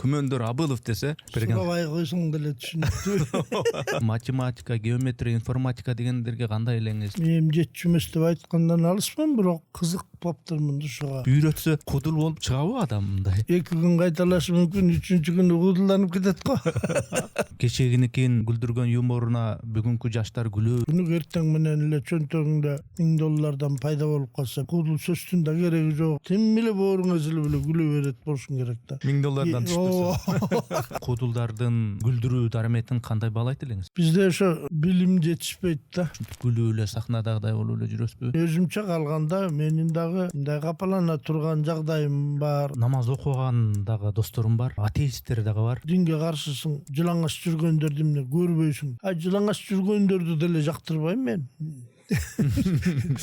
Күмөндөр Абылов десе сурабай койсоң деле түшүнүктүү. математика, геометрия, информатика дегендерге кандай элеңиз? Мен жетчү эмес деп айткандан алысмын, бирок кызык баптырмын ушуга. Үйрөтсө кудул болуп чыгабы адам мындай? 2 күн кайталашы мүмкүн, 3-чү күнү кудулданып кетет го. Кечегинекин күлдүргөн юморуна бүгүнкү жаштар күлүү. Күнү эртең менен эле чөнтөгүңдө $1000 пайда болуп калса, кудул сөзтүн да кереги жок. Тим эле бооруң эзилип эле күлө берет болушуң керек да. $1000 түшпөсө. Кудулдардын күлдүрүү дараметин кандай баалайт элеңиз? Бизде ошо билим жетишпейт да. Күлүү эле сахнадагыдай болуп эле жүрөсүзбү? Өзүмчө калганда менин дагы мындай капалана турган жагдайым бар. Намаз окуган дагы досторум бар, атеисттер дагы бар. Динге каршысың, жылаңаш жүргөндөрдү эмне көрбөйсүң. Жылаңаш жүргөндөрдү деле жактырбайм мен.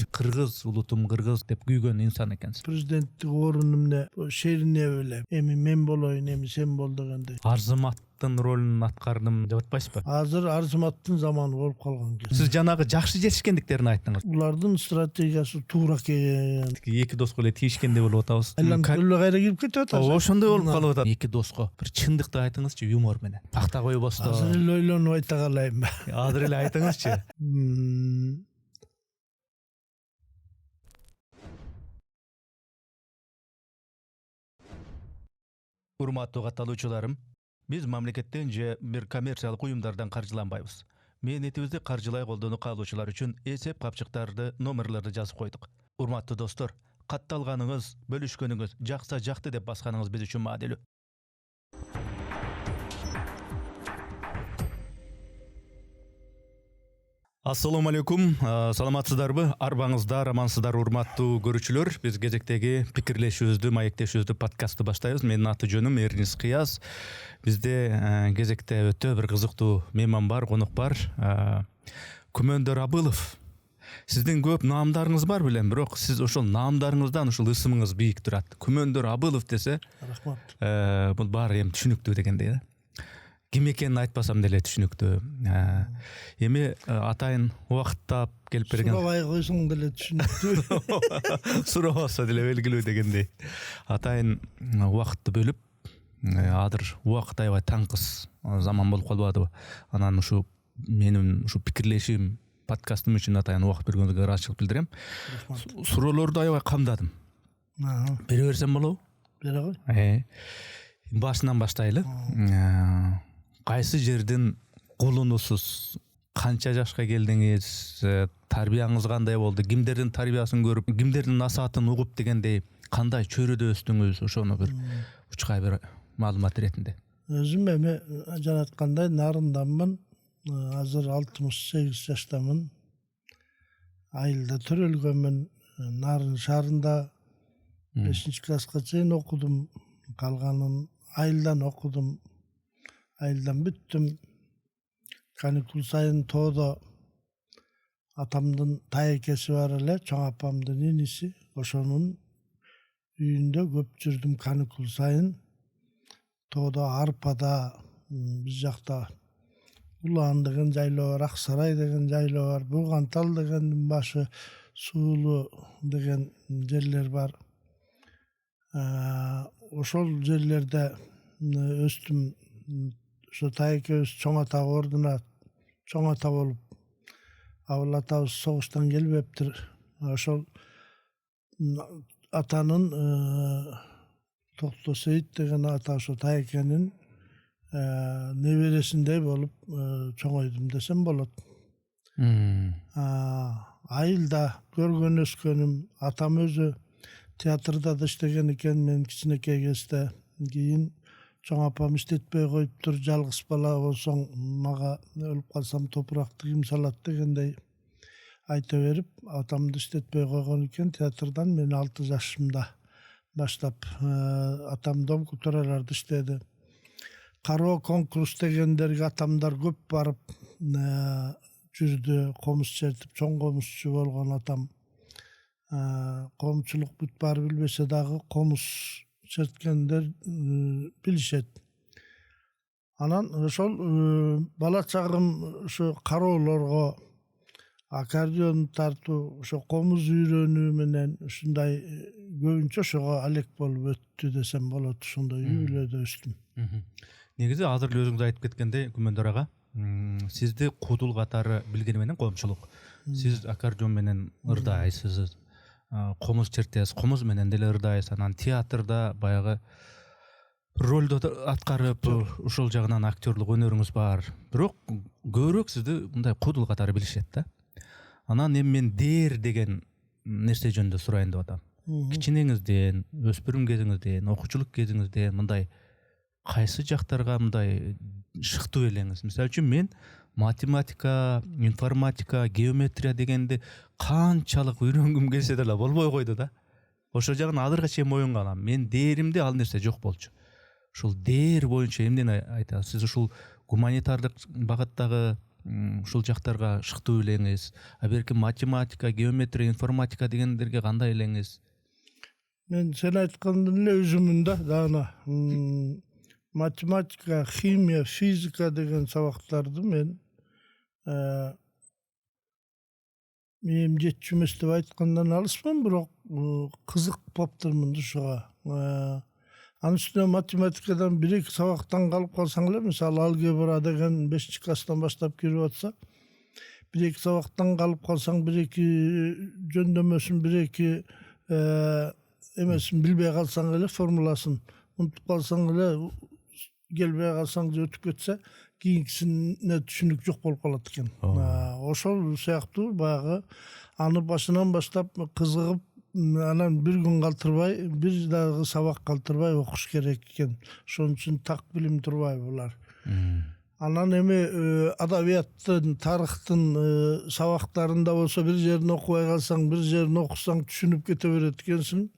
Кыргыз улутум, кыргыз деп күйгөн инсан экенсиз. Президенттик орун эмне шерине эле. Эми мен болоюн, эми сен бол дегендей. Арзыматтын ролун аткардым деп атпайсызбы? Азыр арзыматтын заманы болуп калган кез. Сиз жанагы жакшы жетишкендиктерин айттыңыз. Улардын стратегиясы туура экен. Эки доско эле тийишкендей болуп атабыз. Айланып эле кайра кирип кетип атасың. Ошондой болуп калып атат. Эки доско бир чындыкты айтыңызчы, юмор менен. Пакта койбостон. Азыр эле ойлонуп айта калайын. Азыр эле айтыңызчы. Урматтуу катталуучуларым, биз мамлекеттен же бир коммерциялык уюмдардан каржыланбайбыз. Мээнетибизди каржылай колдонуу каалоочулар үчүн эсеп капчыктарды, номерлерди жазып койдук. Урматтуу достор, катталганыңыз, бөлүшкөнүңүз, жакса жакты деп басканыңыз биз үчүн маанилүү. Ассаламу алейкум, саламатсыздарбы? Арбаңыздар, амансыздар урматтуу көрүүчүлөр. Биз кезектеги пикирлешүүбүздү, маектешүүбүздү подкастты баштайбыз. Менин аты жөнүм Эрнис Кыяз. Бизде кезекте өтө бир кызыктуу мейман бар, конок бар. Күмөндөр Абылов. Сиздин көп наамдарыңыз бар билем, бирок сиз ошол наамдарыңыздан ушул ысымыңыз бийик турат. Күмөндөр Абылов десе, Рахмат. бул баары эми түшүнүктүү дегендей да. Ким экенин айтпасам деле түшүнүктүү. Эми атайын убакыттап келип берген. Сурабай койсоң деле түшүнүктүү. Сурабаса деле белгилүү дегендей. Атайын убакытты бөлүп, азыр убакыт аябай таңкыс заман болуп калбадыбы? Анан ушу менин ушу пикирлешим подкастым үчүн атайын убакыт бергениңизге ыраазычылык билдирем. Суроолорду аябай камдадым. Бере берсем болобу? Бере кой. Башынан баштайлы. Кайсы жердин кулунусуз? Канча жашка келдиңиз? Тарбияңыз кандай болду? Кимдердин тарбиясын көрүп, кимдердин насаатын угуп дегендей, кандай чөйрөдө өстүңүз? Ошону бир учкай бир маалымат иретинде. Өзүм эми жараткандай нарынданмын. Азыр 68 жаштамын. Айылда төрөлгөнмүн. Нарын шаарында 5-класска чейин окудум. Калганын айылдан окудум. Айылдан бүттүм. Каникул сайын тоодо атамдын тайекеси бар эле, чоң апамдын иниси. Ошонун үйүндө көп жүрдүм каникул сайын. Тоодо арпада, биз жакта Улаан деген жайлоо бар, Аксарай деген жайлоо бар, Бугантал дегендин башы, Суулу деген жерлер бар. Ошол жерлерде өстүм. Ошо тайекебиз чоң ата ордуна чоң ата болуп, абыл атабыз согуштан келбептир. Ошол атанын Токтосейит деген ата ошо тайекенин небересиндей болуп чоңойдум десем болот. Айылда көргөн өскөнүм, атам өзү театрда да иштеген экен, мен кичинекей кезде. Кийин чоң апам иштетпей коюптур, жалгыз бала болсоң мага өлүп калсам топуракты ким салат дегендей айта берип, атамды иштетпей койгон экен театрдан. Мен 6 жашымда баштап атам дом кутураларды иштеди. Кароо конкурс дегендерге атамдар көп барып жүрдү, комуз чертип, чоң комузчу болгон атам. Коомчулук бүт баары билбесе дагы комуз черткендер билишет. Анан ошол бала чагым ошо кароолорго аккордеон тартуу, ошо комуз үйрөнүү менен ушундай көбүнчө ошого алек болуп өттү десем болот. Ошондой үй бүлөдө өстүм. Негизи азыр эле өзүңүз айтып кеткендей Күмөндөр ага, сизди кудул катары билгени менен коомчулук. Сиз аккордеон менен ырдайсыз, комуз чертесиз, комуз менен деле ырдайсыз, анан театрда баягы ролду аткарып, ушул жагынан актерлук өнөрүңүз бар. Бирок көбүрөөк сизди мындай кудул катары билишет да. Анан эми мен дээр деген нерсе жөнүндө сурайын деп атам. Кичинеңизден, өспүрүм кезиңизден, окуучулук кезиңизден мындай кайсы жактарга мындай шыктуу элеңиз? Мисалы үчүн мен математика, информатика, геометрия дегенди канчалык үйрөнгүм келсе деле болбой койду да. Ошол жагын азыркыга чейин моюнга алам. Мен дээримде ал нерсе жок болчу. Ушул дээр боюнча эмнени айтасыз? Сиз ушул гуманитардык багыттагы ушул жактарга шыктуу элеңиз, берки математика, геометрия, информатика дегендерге кандай элеңиз? Мен сен айткандын эле өзүмүн да дагы математика, химия, физика деген сабактарды мен жетчү эмес деп айткандан алысмын, бирок кызык болуптурмун ушуга. Анын үстүнө математикадан 1-2 сабактан калып калсаң эле, мисалы алгебра деген 5 класстан баштап кирип атса, 1-2 сабактан калып калсаң, 1-2 жөндөмөсүн, 1-2 эмесин билбей калсаң эле, формуласын унутуп калсаң эле, келбей калсаң же өтүп кетсе, кийинкисине түшүнүк жок болуп калат экен. Ошол сыяктуу баягы аны башынан баштап кызыгып, анан бир күн калтырбай, бир дагы сабак калтырбай окуш керек экен. Ошон үчүн так билим турбайбы булар. Анан эми адабияттын, тарыхтын сабактарында болсо бир жерин окубай калсаң, бир жерин окусаң түшүнүп кете берет экенсиң.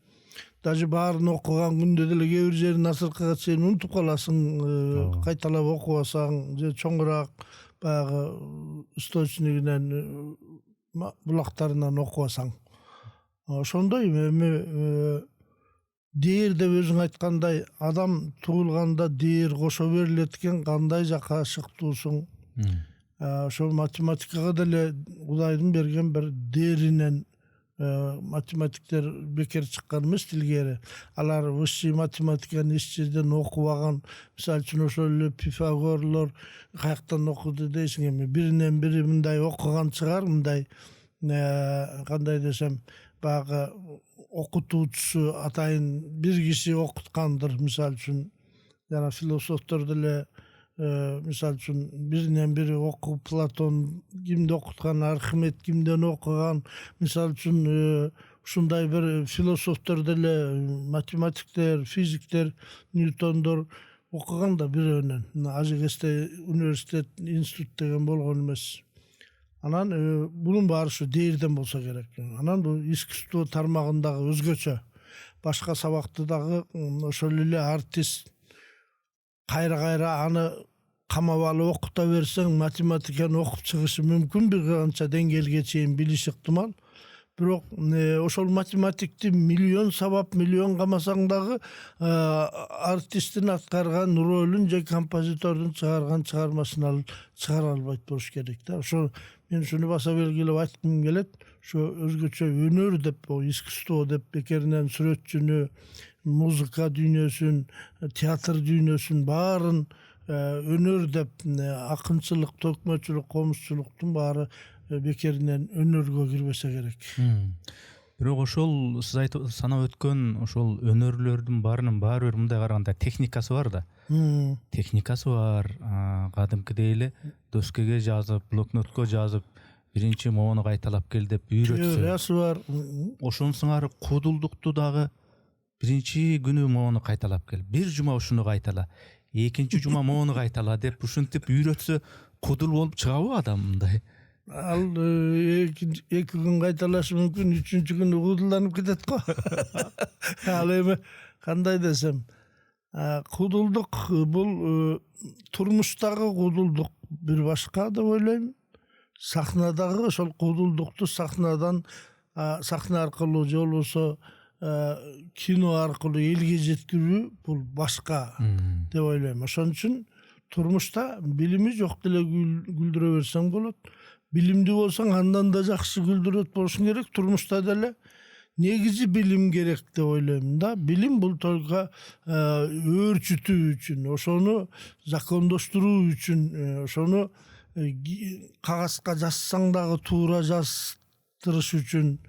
Даже баарын окуган күндө деле кээ бир жерин асыркыга чейин унутуп каласың, кайталап окубасаң, же чоңураак баягы источнигинен, булактарынан окубасаң. Ошондой эми дээр деп өзүң айткандай, адам туулганда дээр кошо берилет экен, кандай жакка шыктуусуң. Ошол математикага деле Кудайдын берген бир дээринен математиктер бекер чыккан эмес илгери. Алар высший математиканы эч жерден окубаган. Мисалы үчүн ошол эле Пифагорлор каяктан окуду дейсиң, эми биринен бири мындай окуган чыгар, мындай кандай десем, баягы окутуучусу атайын бир киши окуткандыр. Мисалы үчүн жана философтор деле мисалы үчүн биринен бири окуп, Платон кимди окуткан, Архимед кимден окуган, мисалы үчүн ушундай бир философтор деле, математиктер, физиктер, Ньютондор окуган да бирөөнөн. Ажы кезде университет, институт деген болгон эмес. Анан бунун баары ушу дээрден болсо керек. Анан бул искусство тармагындагы өзгөчө башка сабакты дагы ошол эле артист кайра аны камап алып окута берсең, математиканы окуп чыгышы мүмкүн, бир канча деңгээлге чейин билиши ыктымал. Бирок ошол математикти миллион сабап, миллион камасаң дагы артисттин аткарган ролун же композитордун чыгарган чыгармасын чыгара албайт болуш керек да. Ошо мен ушуну баса белгилеп айткым келет. Ошо өзгөчө өнөр деп, искусство деп бекеринен сүрөтчүнү, музыка дүйнөсүн, театр дүйнөсүн баарын өнөр деп, акынчылык, төкмөчүлүк, комузчулуктун баары бекеринен өнөргө кирбесе керек. Бирок ошол сиз санап өткөн ошол өнөрлөрдүн баарынын баары бир мындай караганда техникасы бар да. Техникасы бар. Кадимкидей эле доскеге жазып, блокнотко жазып, биринчи могуну кайталап кел деп үйрөтсө. Теориясы бар. Ошонун сыңары кудулдукту дагы биринчи күнү могуну кайталап кел. Бир жума ушуну кайтала. Экинчи жума могуну кайтала деп ушинтип үйрөтсө кудул болуп чыгабы адам мындай? Ал 2 күн кайталашы мүмкүн, 3-чү күнү кудулданып кетет го. Ал эми кандай десем, кудулдук бул турмуштагы кудулдук бир башка деп ойлойм. Сахнадагы ошол кудулдукту сахна аркылуу же болбосо кино аркылуу элге жеткирүү бул башка деп ойлойм. Ошон үчүн турмушта билими жок деле күлдүрө берсең болот. Билимдүү болсаң андан да жакшы күлдүрөт болушуң керек турмушта деле. негизи билим керек деп ойлойм да. Билим бул только өөрчүтүү үчүн, ошону закондоштуруу үчүн, ошону кагазга жазсаң дагы туура жаздырыш үчүн,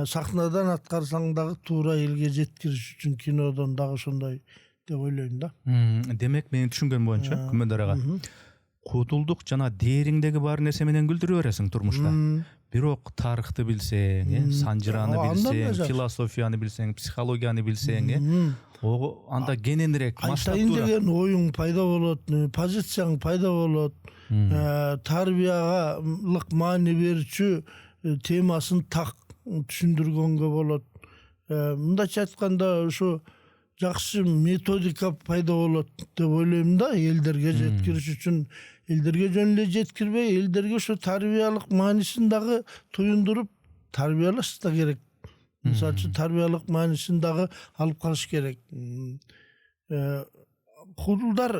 сахнадан аткарсаң дагы туура элге жеткириш үчүн кинодон дагы ошондой деп ойлойм да. Демек менин түшүнгөнүм боюнча Күмөндөр ага, куудулдук жана дээриңдеги бар нерсе менен күлдүрө бересиң турмушта. Бирок тарыхты билсең, санжыраны билсең, философияны билсең, психологияны билсең, анда кененирээк айтайын деген оюң пайда болот, позицияң пайда болот, тарбиялык маани берүүчү темасын так түшүндүргөнгө болот. Мындайча айтканда ушу жакшы методика пайда болот деп ойлойм да, элдерге жеткириш үчүн. Элдерге жөн эле жеткирбей, элдерге ошо тарбиялык маанисин дагы туюндуруп тарбиялаш да керек. Мисалы үчүн тарбиялык маанисин дагы алып калыш керек. Куудулдар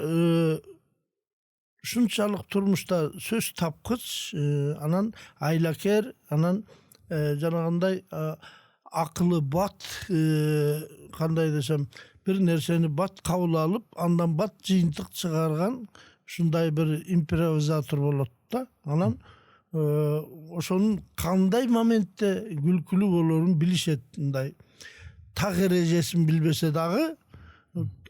ушунчалык турмушта сөз тапкыч, анан айлакер, анан жанагындай акылы бат, кандай десем, бир нерсени бат кабыл алып, андан бат жыйынтык чыгарган ушундай бир импровизатор болот да. Анан ошонун кандай моментте күлкүлүү болорун билишет. Мындай так эрежесин билбесе дагы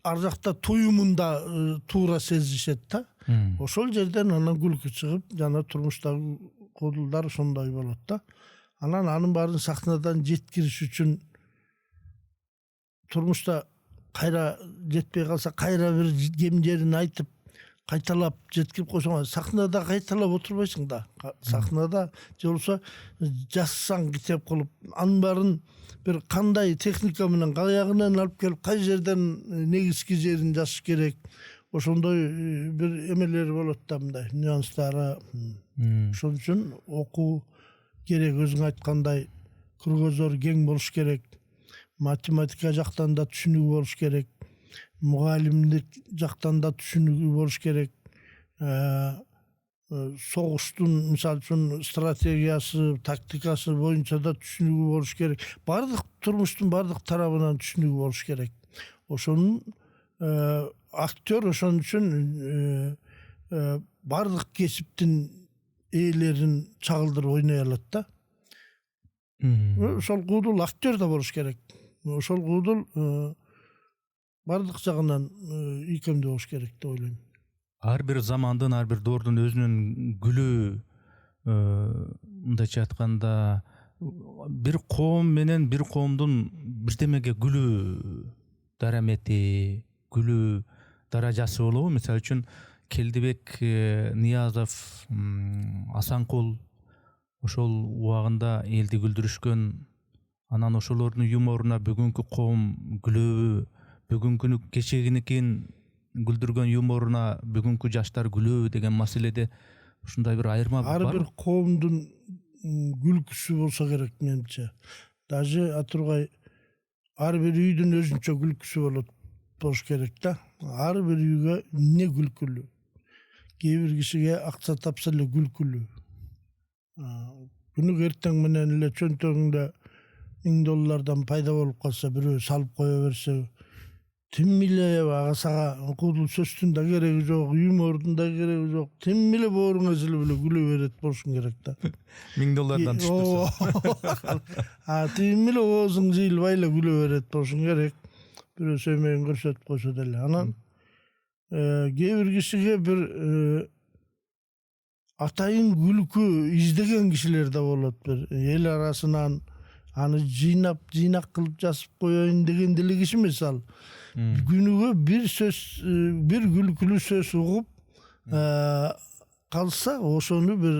ар жакта туюмунда туура сезишет да. Ошол жерден анан күлкү чыгып, жана турмуштагы куудулдар ошондой болот да. Анан анын баарын сахнадан жеткириш үчүн турмушта кайра жетпей калса, кайра бир кем жерин айтып, кайталап жеткирип койсоң, сахнада кайталап отурбайсың да. Сахнада же болбосо жазсаң китеп кылып, анын баарын бир кандай техника менен каягынан алып келип, кай жерден негизги жерин жазыш керек. Ошондой бир эмелери болот да, мындай нюанстары. Ошон үчүн окуу керек, өзүң айткандай, кругозор кең болуш керек. Математика жактан да түшүнүгү болуш керек. Мугалимдик жактан да түшүнүгү болуш керек. Согуштун мисалы үчүн стратегиясы, тактикасы боюнча да түшүнүгү болуш керек. Бардык турмуштун бардык тарабынан түшүнүгү болуш керек. Ошонун актер ошон үчүн бардык кесиптин ээлерин чагылдырып ойной алат да. Ошол куудул актер да болуш керек. Ошол куудул бардык жагынан ийкемдүү болуш керек деп ойлойм. Ар бир замандын, ар бир доордун өзүнүн гүлү, мындайча айтканда, бир коом менен бир коомдун бирдемеге гүлүү дарамети, гүлүү даражасы болобу? Мисалы үчүн Келдибек Ниязов, Асанкул ошол убагында элди күлдүрүшкөн, анан ошолордун юморуна бүгүнкү коом күлөбү, бүгүнкүнү кечегиникин күлдүргөн юморуна бүгүнкү жаштар күлөбү деген маселеде ушундай бир айырма бар. Ар бир коомдун күлкүсү болсо керек менимче. Даже атургай ар бир үйдүн өзүнчө күлкүсү болуш керек да. Ар бир үйгө эмне күлкүлүү. Кээ бир кишиге акча тапса эле күлкүлүү. Күнүгө эртең менен эле чөнтөгүңдө $1000 пайда болуп калса, бирөө салып кое берсе, тим эле ага сага куудул сөздүн да кереги жок, юмордун да кереги жок. Тим эле бооруң эзилип эле күлө берет болушуң керек да. $1000 түшпөсө. Тим эле оозуң жыйылбай эле күлө берет болушуң керек. Бирөө сөймөгүн көрсөтүп койсо деле. Анан кээ бир кишиге бир атайын күлкү издеген кишилер да болот. Бир эл арасынан аны жыйнак кылып жазып коеюн деген деле киши эмес ал. Күнүгө бир сөз, бир күлкүлүү сөз угуп калса, ошону бир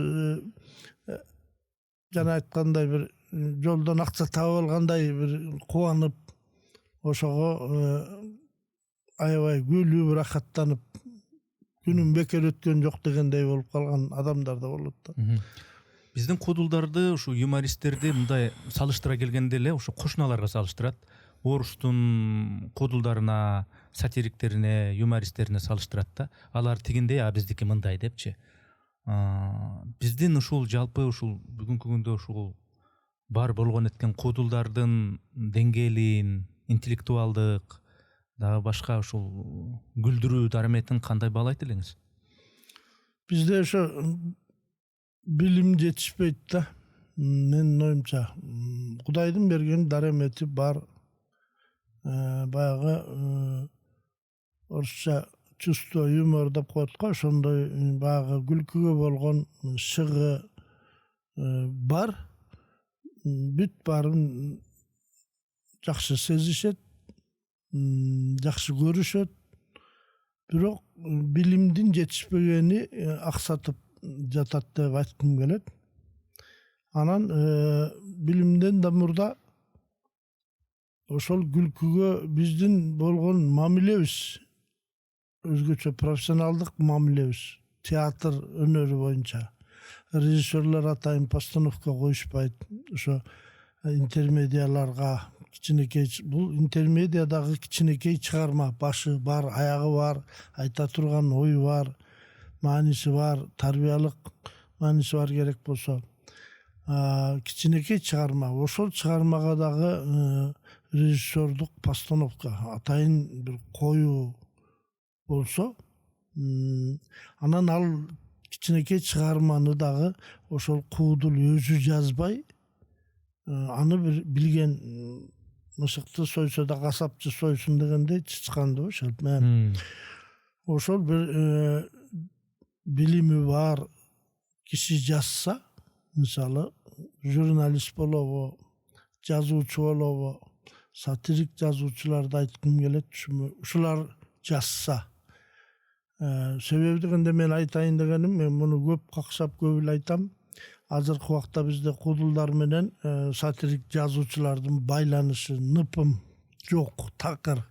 жана айткандай бир жолдон акча таап алгандай бир кубанып, ошого аябай күлүп, рахаттанып, күнүм бекер өткөн жок дегендей болуп калган адамдар да болот да. Биздин куудулдарды, ушу юмористтерди мындай салыштыра келгенде эле ушу кошуналарга салыштырат. Орустун куудулдарына, сатириктерине, юмористтерине салыштырат да. Алар тигиндей, биздики мындай депчи. Биздин ушул жалпы ушул бүгүнкү күндө ушул бар болгон эткен куудулдардын деңгээлин, интеллектуалдык дагы башка ушул күлдүрүү дараметин кандай баалайт элеңиз? Бизде ошо билим жетишпейт да. Менин оюмча Кудайдын берген дарамети бар. Баягы орусча чувство юмор деп коет го, ошондой баягы күлкүгө болгон шыгы бар. Бүт баарын жакшы сезишет, жакшы көрүшөт. Бирок билимдин жетишпегени аксатып жатат деп айткым келет. Анан билимден да мурда ошол күлкүгө биздин болгон мамилебиз өзгөчө профессионалдык мамилебиз. Театр өнөрү боюнча режиссерлор атайын постановка коюшпайт. Ошо интермедиаларга кичинекей, бул интермедиадагы кичинекей чыгарма, башы бар, аягы бар, айта турган ою бар, мааниси бар, тарбиялык мааниси бар керек болсо. Кичинекей чыгарма. Ошол чыгармага дагы режиссердук постановка, атайын бир коюу болсо, анан ал кичинекей чыгарманы дагы ошол куудул өзү жазбай, аны бир билген мысыкты сойсо да касапчы сойсун дегендей чычканды ошол. Ошол бир билими бар киши жазса, мисалы журналист болобу, жазуучу болобу, сатирик жазуучуларды айткым келет, ушулар жазса. Себеби дегенде мен айтайын дегеним, мен муну көп каксап көп эле айтам. Азыркы убакта бизде куудулдар менен сатирик жазуучулардын байланышы ныпым жок, такыр.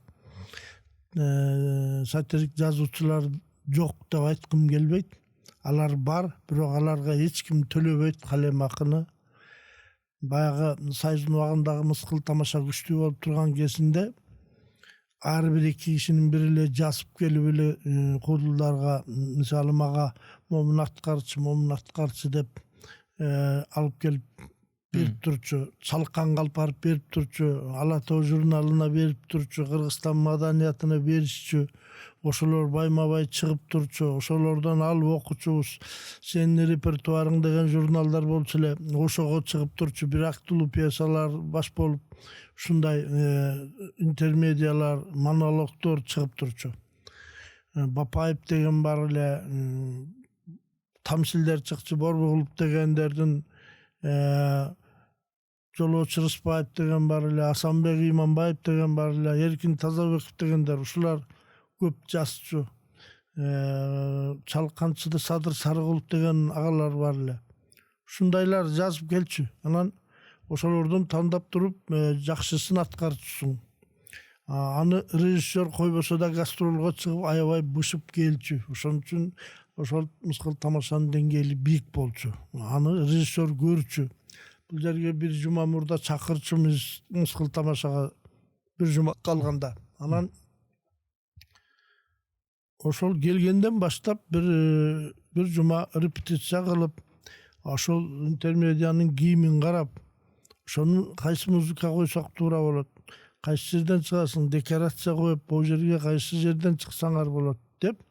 Сатирик жазуучулар жок деп айткым келбейт. Алар бар, бирок аларга эч ким төлөбөйт калем акыны. Баягы Союздун убагындагы мыскыл тамаша күчтүү болуп турган кезинде ар бир эки кишинин бири эле жазып келип эле куудулдарга, мисалы мага момун аткарчы деп алып келип берип турчу, Чалканга алып барып берип турчу, Ала тоо журналына берип турчу, Кыргызстан маданиятына беришчү. Ошолор байма-бай чыгып турчу, ошолордон алып окучубуз. Сенин репертуарың деген журналдар болчу эле, ошого чыгып турчу, бир актылуу пьесалар баш болуп, ушундай интермедиалар, монологдор чыгып турчу. Бапаев деген бар эле, тамсилдер чыкчу, Борбогулов дегендердин, Жолоочу Рыспаев деген бар эле, Асанбек Иманбаев деген бар эле, Эркин Тазабеков дегендер, ушулар көп жазчу. Чалканчыда Садыр Сарыгулов деген агалар бар эле. Ушундайлар жазып келчү. Анан ошолордон тандап туруп жакшысын аткарчусуң. Аны режиссер койбосо да гастролго чыгып аябай бышып келчү. Ошон үчүн ошол мыскыл тамашанын деңгээли бийик болчу. Аны режиссер көрчү. Бул жерге бир жума мурда чакырчумуз мыскыл тамашага бир жума калганда. Анан ошол келгенден баштап бир жума репетиция кылып, ошол интермедианын кийимин карап, ошону кайсы музыка койсок туура болот, кайсы жерден чыгасың, декорация коюп, бул жерге кайсы жерден чыксаңар болот деп,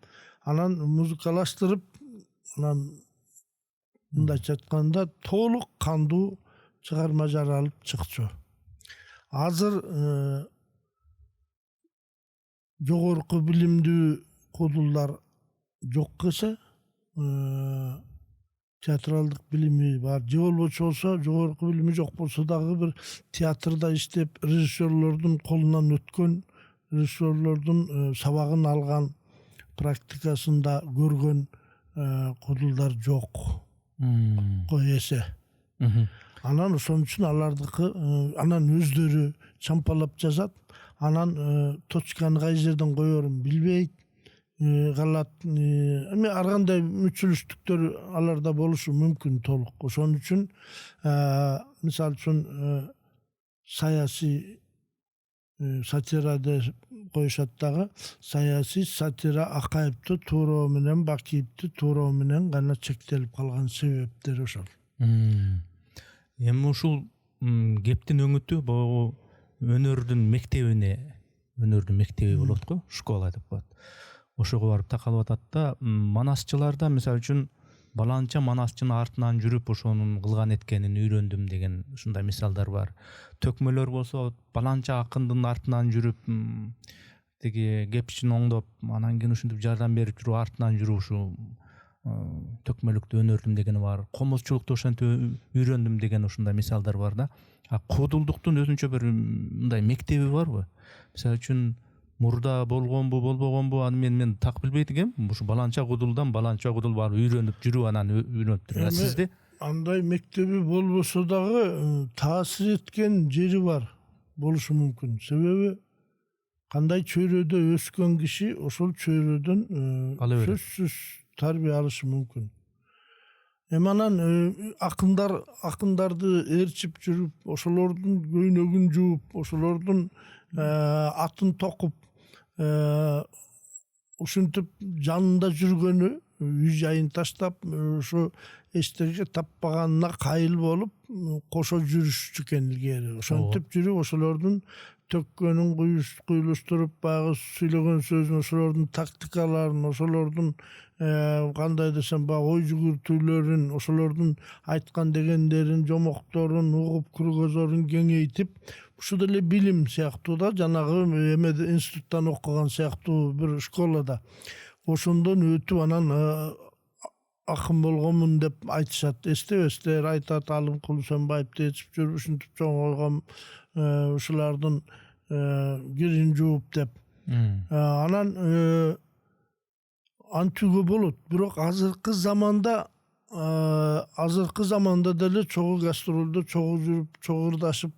анан музыкалаштырып, анан мындайча айтканда толук кандуу чыгарма жаралып чыкчу. Азыр жогорку билимдүү куудулдар жок кese, театралдык билими бар, же болбочу болсо, жогорку билими жок болсо дагы бир театрда иштеп, режиссерлордун колунан өткөн, режиссерлордун сабагын алган, практикасында көргөн куудулдар жок эсе. Анан ошон үчүн алардыкы, анан өздөрү чампалап жазат, анан точканы кай жерден коерун билбейт, калат. Эми ар кандай мүчүлүштүктөр аларда болушу мүмкүн толук. Ошон үчүн мисалы үчүн саясий сатира деп коюшат дагы. Саясий сатира Акаевди тууроо менен, Бакиевди тууроо менен гана чектелип калган себептери ошол. Эми ушул кептин өңүтү бул өнөрдүн мектеби болот го, школа деп коет. Ошого барып такалып атат да, манасчыларда мисалы үчүн баланча манасчынын артынан жүрүп ошонун кылган эткенин үйрөндүм деген ушундай мисалдар бар. Төкмөлөр болсо баланча акындын артынан жүрүп тиги кепчин оңдоп, анан кийин ушинтип жардам берип жүрүп артынан жүрүп ушу төкмөлүктү өнөрдүм дегени бар. Комузчулукту ошентип үйрөндүм деген ушундай мисалдар бар да. Куудулдуктун өзүнчө бир мындай мектеби барбы? Мисалы үчүн мурда болгонбу, болбогонбу, аны мен так билбейт экенмин. Ушу баланча куудулдан баланча куудул барып үйрөнүп жүрүп анан үйрөнүп туруп. Сизде андай мектеби болбосо дагы таасир эткен жери бар болушу мүмкүн. Себеби кандай чөйрөдө өскөн киши ошол чөйрөдөн сөзсүз тарбия алышы мүмкүн. Анан акындарды ээрчип жүрүп, ошолордун көйнөгүн жууп, ошолордун атын токуп, ушинтип жанында жүргөнү, үй жайын таштап, ошо эчтеке таппаганына кайыл болуп, кошо жүрүшчү экен илгери. Ошентип жүрүп, ошолордун төккөнүн куйлуштуруп, баягы сүйлөгөн сөзүн, ошолордун тактикаларын, ошолордун кандай десем, баягы ой жүгүртүүлөрүн, ошолордун айткан дегендерин, жомокторун угуп, кыргызорун кеңейтип, ушу деле билим сыяктуу да, жанагы эмеде институттан окуган сыяктуу бир школада. Ошондон өтүп анан акын болгонмун деп айтышат. Эстебестер айтат, Алым Кулусанбаевди ээрчип жүрүп, ушинтип чоңойгон, ушулардын кирин жууп деп. Анан антүүгө болот. Бирок азыркы заманда деле чогуу гастролдо чогуу жүрүп, чогурдашып,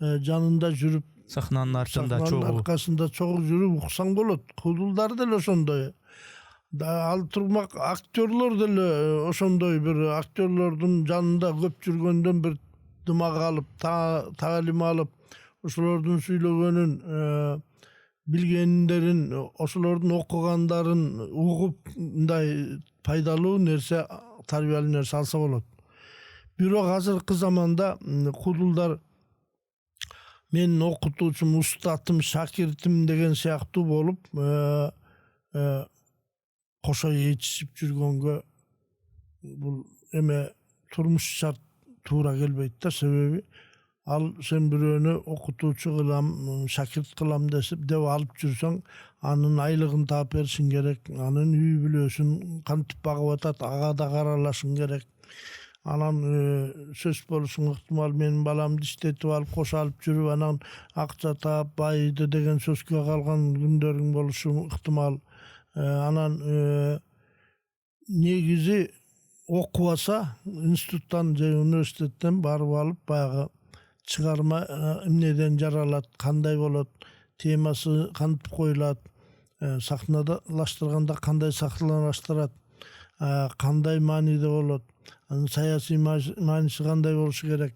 жанында жүрүп, сахнанын аркасында чогуу жүрүп уксаң болот. Куудулдар деле ошондой. Ал турмак актерлор деле ошондой, бир актерлордун жанында көп жүргөндөн бир дымак алып, таалим алып, ошолордун сүйлөгөнүн, билгендерин, ошолордун окугандарын угуп, мындай пайдалуу нерсе, тарбиялуу нерсе алса болот. Бирок азыркы заманда куудулдар менин окутуучум, устатым, шакиртим деген сыяктуу болуп, кошо ээрчишип жүргөнгө бул турмуш шарт туура келбейт да. Себеби ал сен бирөөнү окутуучу кылам, шакирт кылам деп алып жүрсөң, анын айлыгын таап беришиң керек, анын үй бүлөсүн кантип багып атат, ага да каралашың керек. Анан сөз болушуң ыктымал, менин баламды иштетип алып, кошо алып жүрүп, анан акча таап, байыды деген сөзгө калган күндөрүң болушу ыктымал. Анан негизи окубаса, институттан же университеттен барып алып, баягы чыгарма эмнеден жаралат, кандай болот, темасы кантип коюлат, сахналаштырганда кандай сахналаштырат, кандай мааниде болот, анын саясий мааниси кандай болушу керек,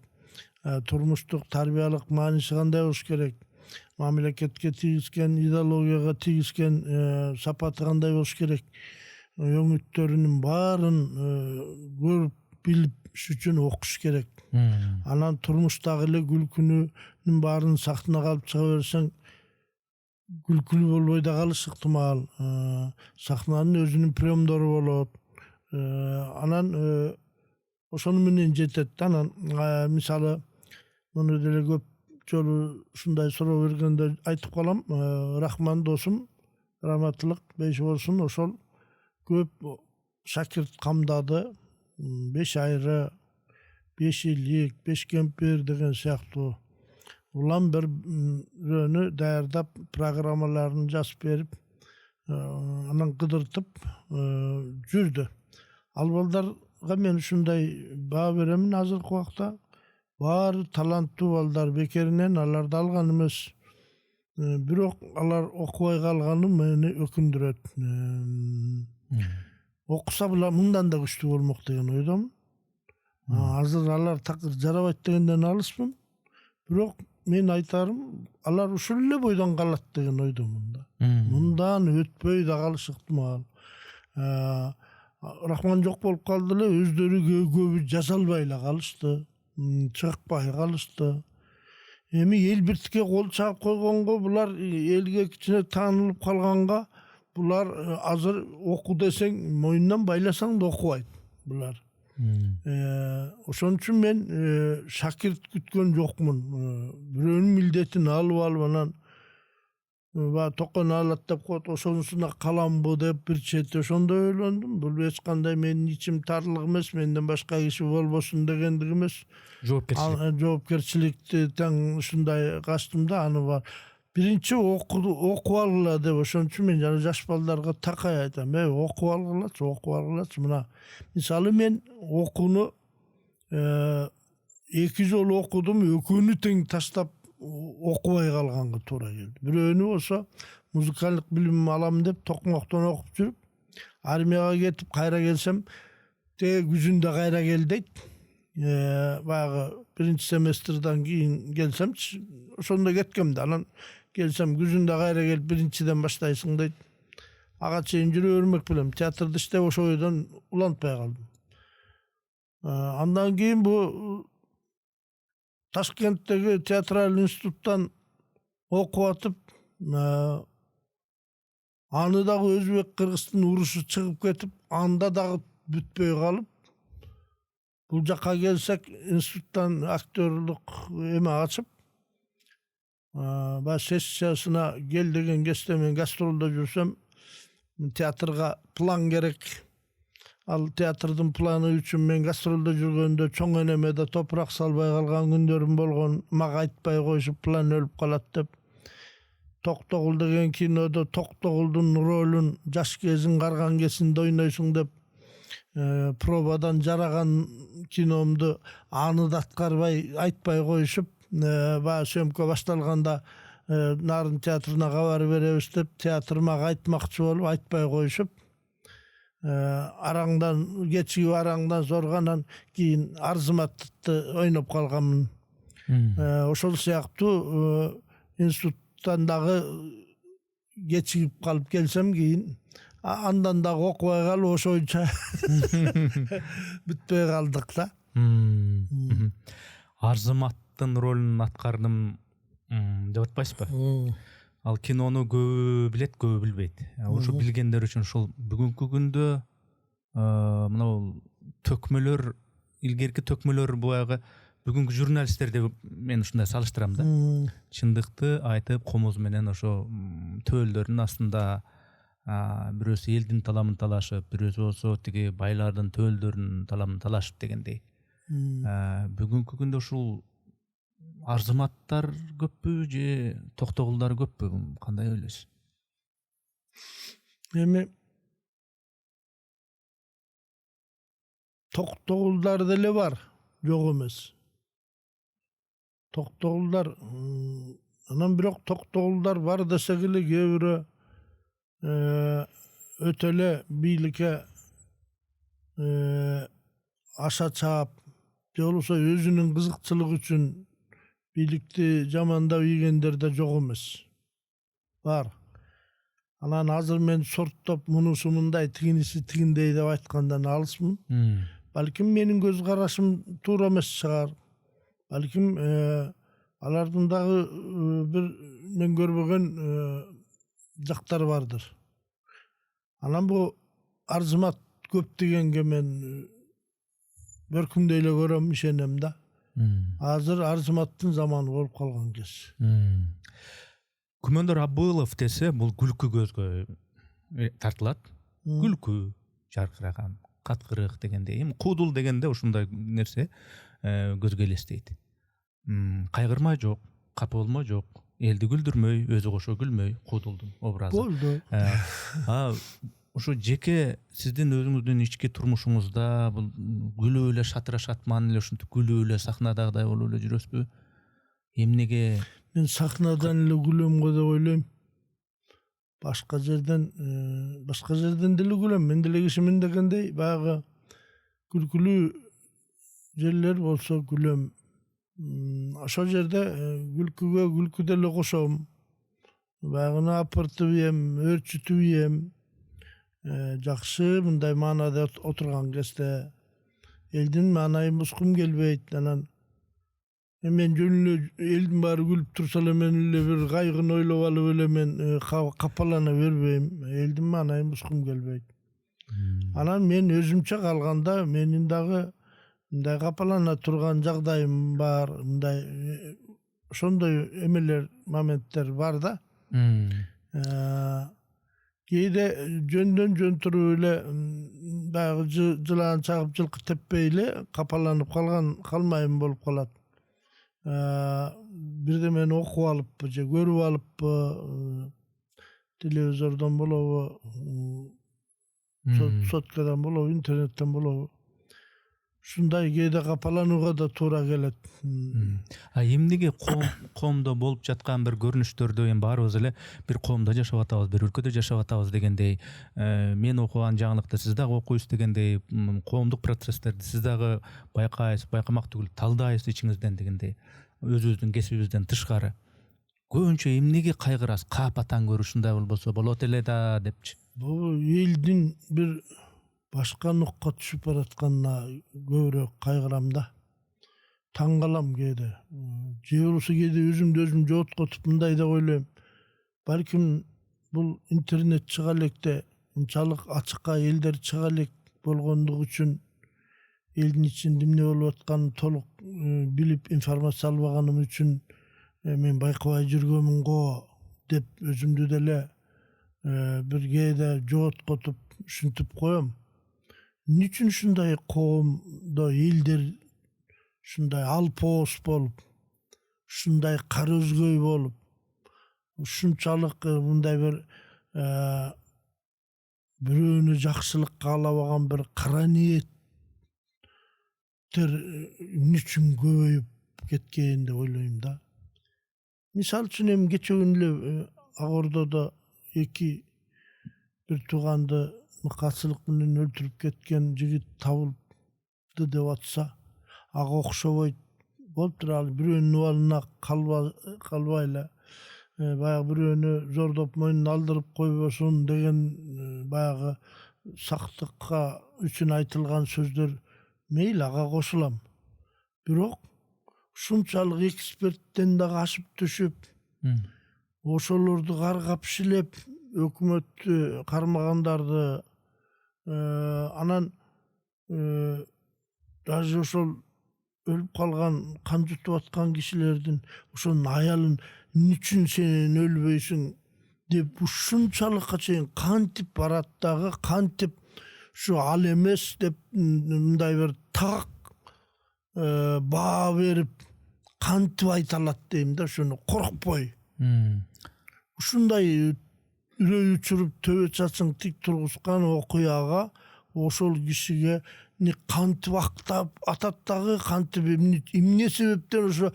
турмуштук тарбиялык мааниси кандай болушу керек, мамлекетке тийгизген, идеологияга тийгизген сапаты кандай болушу керек, өңүттөрүнүн баарын көрүп билип үчүн окуш керек. Анан турмуштагы эле күлкүнүн баарын сахнага алып чыга берсең, күлкүлүү болбой да калышы ыктымал. Сахнанын өзүнүн приемдору болот. Анан ошону менен жетет. Анан мисалы муну деле көп жолу ушундай суроо бергенде айтып калам. Рахман досум, раматылык бейши болсун, ошол көп шакирт камдады. 5 айры, 5 илик, 5 кемпир деген сыяктуу. Улам бирөөнү даярдап, программаларын жазып берип, анан кыдыртып жүрдү. Ал балдарга мен ушундай баа беремин азыркы убакта. Баары таланттуу балдар, бекеринен аларды алган эмес. Бирок алар окубай калганы мени өкүндүрөт. Окуса мындан да күчтүү болмок деген ойдомун. Азыр алар такыр жарабайт дегенден алыспын. Бирок мен айтарым, алар ушул эле бойдон калат деген ойдомун да. Мындан өтпөй да калышы ыктымал. Рахман жок болуп калды эле, өздөрү көбү жаза албай эле калышты. чыкпай калышты. Эми эл биртикке кол чаап койгонго, булар элге кичине таанылып калганга, булар азыр оку десең мойнунан байласаң да окубайт булар. Ошон үчүн мен шакирт күткөн жокмун. Бирөөнүн милдетин алып анан токон алат деп коет, ошонусуна каламбы деп бир чети ошондой ойлондум. Бул эч кандай менин ичим тарлык эмес, менден башка киши болбосун дегендик эмес. Жоопкерчиликти тең ушундай качтым да, аны бар. Биринчи окуп алгыла деп, ошон үчүн мен жана жаш балдарга такай айтам. Окуп алгылачы. Мына мисалы мен окууну 2 жолу окудум, экөөнү тең таштап окубай калганга туура келди. Бирөөнү болсо музыкалдык билим алам деп токмоктон окуп жүрүп, армияга кетип кайра келсем, күзүндө кайра кел дейт. Баягы биринчи семестрдан кийин келсем, ошондо кеткем да, анан келсем күзүндө кайра келип биринчиден баштайсың дейт. Ага чейин жүрө бермек белем. Театрда иштеп ошо ойдон улантпай калдым. Андан кийин бу Ташкенттеги театралдык институттан окуп атып, аны дагы өзбек кыргыздын урушу чыгып кетип, анда дагы бүтпөй калып, бул жакка келсек институттан актерлук эме ачып, баягы сессиясына кел деген кезде мен гастролдо жүрсөм, театрга план керек. Ал театрдын планы үчүн мен гастролдо жүргөндө чоң энемеде топурак салбай калган күндөрүм болгон. Мага айтпай коюшуп, план өлүп калат деп. Токтогул деген кинодо Токтогулдун ролун жаш кезиң карган кезинде ойнойсуң деп пробадан жараган киномду аны да аткарбай айтпай коюшуп, баягы сөмкө башталганда Нарын театрына кабар беребиз деп театр мага айтмакчы болуп айтпай коюшуп, араңдан кечиги араңдан зорганан кийин Арзыматты ойноп калганмын. Ошол сыяктуу институттан дагы кечигип калып келсем кийин, андан дагы окубай калып ошойча бүтпөй калдык да. Арзыматтын ролун аткардым деп атпайсызбы? Ал кинону көбү билет, көбү билбейт. Ошо билгендер үчүн ушул бүгүнкү күндө мына төкмөлөр, илгерки төкмөлөр баягы бүгүнкү журналисттерди мен ушундай салыштырам да. Чындыкты айтып, комуз менен ошо төөлдөрдүн астында бирөөсү элдин таламын талашып, бирөөсү болсо тиги байлардын төөлдөрүнүн таламын талашып дегендей. Бүгүнкү күндө ушул Арзыматтар көппү же Токтогулдар көппү? Кандай ойлойсуз? Эми Токтогулдар деле бар, жок эмес. Токтогулдар, анан бирок Токтогулдар бар десек эле кээ бирөө өтө эле бийликке аша чаап, же болбосо өзүнүн кызыкчылыгы үчүн бийликти жамандап ийгендер да жок эмес. Бар. Анан азыр мен сорттоп мунусу мындай, тигиниси тигиндей деп айткандан алысмын. Балким менин көз карашым туура эмес чыгар. Балким алардын дагы бир мен көрбөгөн жактары бардыр. Анан бу Арзымат көп дегенге мен бөркүмдөй эле көрөм, ишенем да. Азыр Арзыматтын заманы болуп калган кез. Күмөндөр Абылов десе, бул күлкү көзгө тартылат. Күлкү, жаркыраган, каткырык дегендей. Куудул дегенде ушундай нерсе көзгө элестейт. Кайгырма жок, капа болмо жок, элди күлдүрмөй, өзү кошо күлмөй, Куудулдун образы. Болду. Ошо жеке сиздин өзүңүздүн ички турмушуңузда бул күлүп эле шатырашатман эле ушинтип күлүп эле сахнадагыдай болуп эле жүрөсүзбү? Эмнеге? Мен сахнадан эле күлөм го деп ойлойм. Башка жерден деле күлөм. Мен деле кишимин дегендей, баягы күлкүлүү жерлер болсо күлөм. Ошол жерде күлкүгө күлкү деле кошом. Баягыны апыртып ийем, өөрчүтүп ийем. Жакшы мындай маанада отурган кезде элдин маанайын бускум келбейт. Анан мен жөн эле элдин баары күлүп турса эле мен эле бир кайгыны ойлоп алып эле мен капалана бербейм. Элдин маанайын бузгум келбейт. Анан мен өзүмчө калганда менин дагы мындай капалана турган жагдайым бар, мындай ошондой эмелер, моменттер бар да. Кээде жөндөн жөн туруп эле баягы жылаан чагып жылкы теппей эле капаланып калмайм болуп калат. Бирдемени окуп алыппы же көрүп алыппы, телевизордон болобу, соткадан болобу, интернеттен болобу. Ушундай кээде капаланууга да туура келет. Эмнеге коомдо болуп жаткан бир көрүнүштөрдү эми баарыбыз эле бир коомдо жашап атабыз, бир өлкөдө жашап атабыз дегендей, мен окуган жаңылыкты сиз дагы окуйсуз дегендей, коомдук процесстерди сиз дагы байкайсыз, байкамак түгүл талдайсыз ичиңизден дегендей, өзүбүздүн кесибибизден тышкары. Көбүнчө эмнеге кайгырасыз? Каапатан көрү ушундай болбосо болот эле да депчи. Бул элдин бир башка нукка түшүп баратканына көбүрөөк кайгырам да. Таң калам кээде. Же болбосо кээде өзүмдү өзүм жооткотуп мындай деп ойлойм. Балким бул интернет чыга электе, мынчалык ачыкка элдер чыга элек болгондугу үчүн элдин ичинде эмне болуп атканын толук билип информация албаганым үчүн мен байкабай жүргөмүн го деп өзүмдү деле бир кээде жооткотуп ушинтип коем. Эмне үчүн ушундай коомдо элдер ушундай алпоос болуп, ушундай кара өзгөй болуп, ушунчалык мындай бир бирөөнү жакшылык каалабаган бир кара ниеттер эмне үчүн көбөйүп кеткен деп ойлойм да. Мисалы үчүн эми кече күнү эле Ак Ордодо эки бир тууганды мыкаатчылык менен өлтүрүп кеткен жигит табылды деп атса, ага окшобойт болуптур, ал бирөөнүн убалына калбай эле баягы бирөөнү зордоп мойнуна алдырып койбосун деген баягы сактыкка үчүн айтылган сөздөр мейли ага кошулам. Бирок ушунчалык эксперттен дагы ашып түшүп, ошолорду каргап шилеп, өкмөттү кармагандарды, анан даже ошол өлүп калган, кан жутуп аткан кишилердин ошонун аялын эмне үчүн сен өлбөйсүң деп ушунчалыкка чейин кантип барат дагы, кантип ушу ал эмес деп мындай бир так баа берип кантип айта алат дейм да, ошону коркпой. Ушундай үрөй учуруп төбө чачың тик тургузган окуяга ошол кишиге кантип актап атат дагы, кантип эмне себептен ошо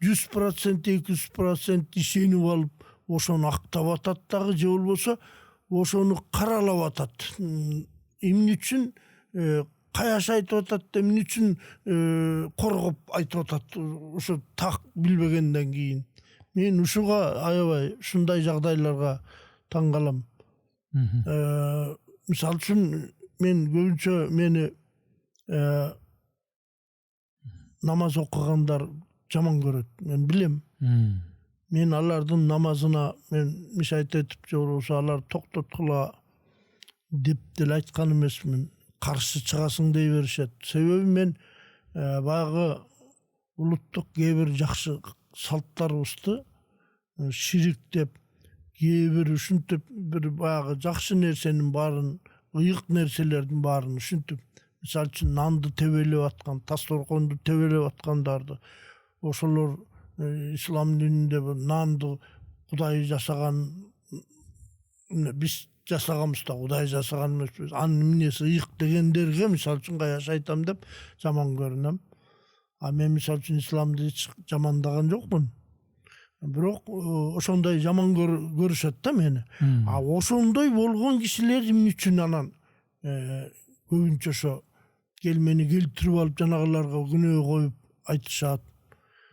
100%, 200% ишенип алып ошону актап атат дагы, же болбосо ошону каралап атат. Эмне үчүн каяш айтып атат, эмне үчүн коргоп айтып атат, ошо так билбегенден кийин. Мен ушуга аябай ушундай жагдайларга таң калам. Мисалы үчүн мен көбүнчө мени намаз окугандар жаман көрөт. Мен билем. Мен алардын намазына мен мишайт этип же болбосо алар токтоткула деп деле айткан эмесмин. Каршы чыгасың дей беришет. Себеби мен баягы улуттук кээ бир жакшы салттарыбызды ширик деп, кээ бир ушинтип бир баягы жакшы нерсенин баарын, ыйык нерселердин баарын ушинтип, мисалы үчүн нанды тебелеп аткан, тасторконду тебелеп аткандарды, ошолор ислам дининде нанды Кудай жасаган, биз жасаганбыз да Кудай жасаган эмеспиз, анын эмнеси ыйык дегендерге мисалы үчүн каяш айтам деп жаман көрүнөм. Мен мисалы үчүн исламды жамандаган жокмун. Бирок ошондой жаман көрүшөт да мени. Ошондой болгон кишилер эмне үчүн анан көбүнчө ошо келмени келтирип алып жанагыларга күнөө коюп айтышат.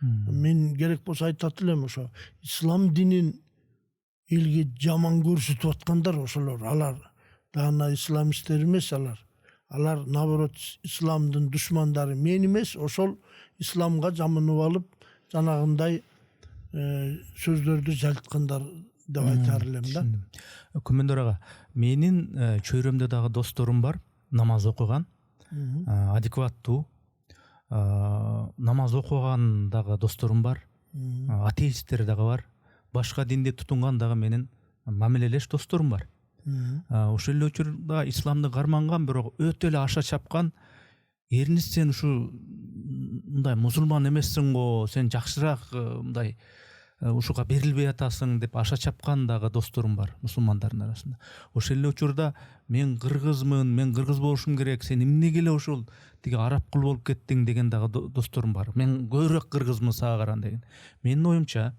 Мен керек болсо айтат элем, ошо ислам динин элге жаман көрсөтүп аткандар ошолор. Алар даана исламисттер эмес алар. Наоборот исламдын душмандары. Мен эмес, ошол исламга жамынып алып, жанагындай сөздөрдү жалткандар деп айтар элем да. Күмөндөр ага, менин чөйрөмдө дагы досторум бар, намаз окуган, адекваттуу, намаз окуган дагы досторум бар, атеисттер дагы бар, башка динди тутунган дагы менин мамилелеш досторум бар. Ошол эле учурда исламды карманган, бирок өтө эле аша чапкан, эрнис сен ушу мындай мусулман эмессиң го, сен жакшыраак мындай ушуга берилбей атасың деп аша чапкан дагы досторум бар мусулмандардын арасында. Ошол эле учурда мен кыргызмын, мен кыргыз болушум керек, сен эмнеге эле ошол тиги араб кул болуп кеттиң деген дагы досторум бар. Мен көбүрөөк кыргызмын сага караганда деген. Менин оюмча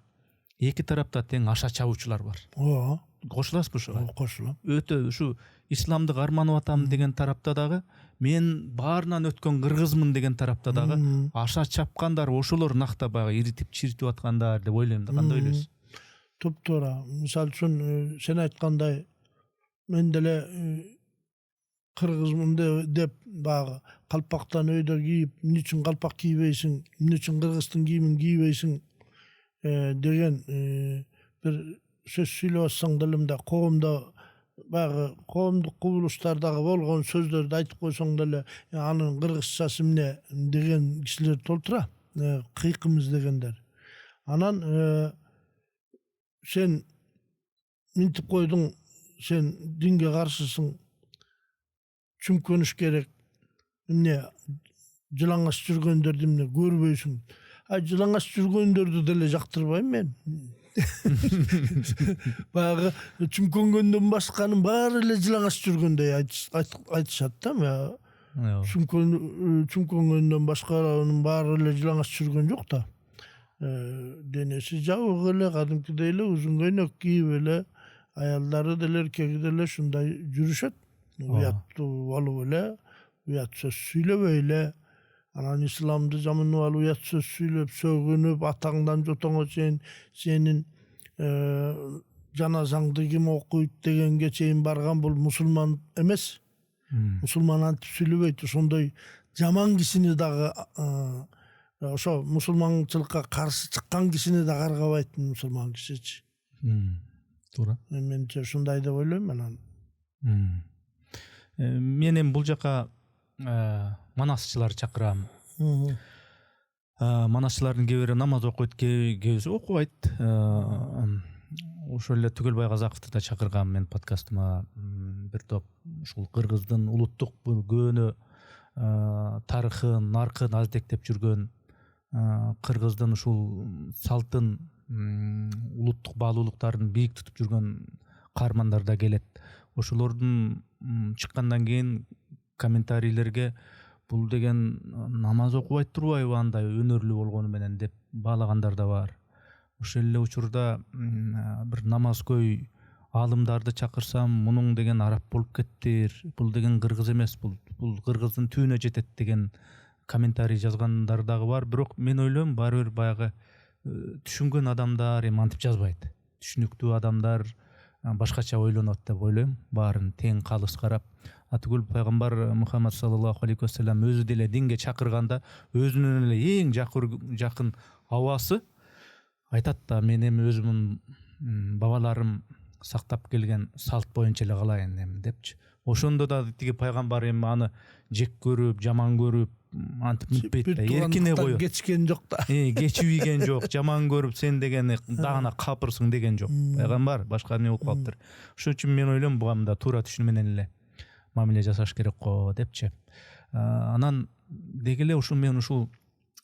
эки тарапта тең аша чабуучулар бар. Ооба. Кошуласызбы ушуга? Кошулам. Өтө ушу исламды карманып атам деген тарапта дагы, мен баарынан өткөн кыргызмын деген тарапта дагы аша чапкандар, ошолор накта баягы иритип чиритип аткандар деп ойлойм да. Кандай ойлойсуз? Туп-туура. Мисалы үчүн сен айткандай мен деле кыргызмын деп баягы калпактан өйдө кийип, эмне үчүн калпак кийбейсиң, эмне үчүн кыргыздын кийимин кийбейсиң деген бир сөз сүйлөп атсаң деле мындай коомдо баягы коомдук кубулуштардагы болгон сөздөрдү айтып койсоң деле анын кыргызчасы эмне деген кишилер толтура, кыйкымыз дегендер. Анан сен минтип койдуң, сен динге каршысың, чүмкөнүш керек, эмне жылаңаш жүргөндөрдү эмне көрбөйсүң. Жылаңаш жүргөндөрдү деле жактырбайм мен. Баягы чүмкөнгөндөн башканын баары эле жылаңаш жүргөндөй айтышат да. Чүмкөнгөндөн башканын баары эле жылаңаш жүргөн жок да. Денеси жабык эле, кадимкидей эле узун көйнөк кийип эле, аялдары деле эркеги деле ушундай жүрүшөт. Уяттуу болуп эле, уят сөз сүйлөбөй эле, анан исламды жаманып алып уят сөз сүйлөп, сөгүнүп, атаңдан жотоңо чейин сенин жаназаңды ким окуйт дегенге чейин барган бул мусулман эмес. Мусулман антип сүйлөбөйт. Ошондой жаман кишини дагы ошо мусулманчылыкка каршы чыккан кишини да каргабайт мусулман кишичи. Туура. Менче ушундай деп ойлойм анан. Мен эми бул жака манасчылар чакырам. Манасчылардын кээ бири намаз окуйт, кээ бирisi окубайт. Ошол эле Түгөлбай Казаковду да чакыргам мен подкастыма. Бир топ ушул кыргыздын улуттук көөнө тарыхын, наркын аздектеп жүргөн, кыргыздын ушул салтын, улуттук баалуулуктарын бийик тутуп жүргөн каармандар да келет. Ошолордун чыккандан кийин комментарийлерге бул деген намаз окубайт турбайбы андай өнөрлүү болгону менен деп баалагандар да бар. Ошол эле учурда бир намазкөй аалымдарды чакырсам, мунуң деген араб болуп кеттир, бул деген кыргыз эмес, бул кыргыздын түбүнө жетет деген комментарий жазгандар дагы бар. Бирок мен ойлойм, баары бир баягы түшүнгөн адамдар эми антип жазбайт. Түшүнүктүү адамдар башкача ойлонот деп ойлойм, баарын тең калыс карап. Атүгүл пайгамбар Мухаммад саллаллаху алейхи вассалам өзү деле динге чакырганда өзүнүн эле эң жакын абасы айтат да, мен эми өзүмдүн бабаларым сактап келген салт боюнча эле калайын эми депчи. Ошондо да тиги пайгамбар эми аны жек көрүп, жаман көрүп, антип мынтпейт да, эркине коёт. Кечкен жок да. Кечибиген жок, жаман көрүп сен деген дагана капырсың деген жок. Пайгамбар башка эмне болуп калыптыр. Ошон үчүн мен ойлойм, буга мында туура түшүнүү менен эле мамиле жасаш керек го депчи. Анан деги эле ушул мен ушул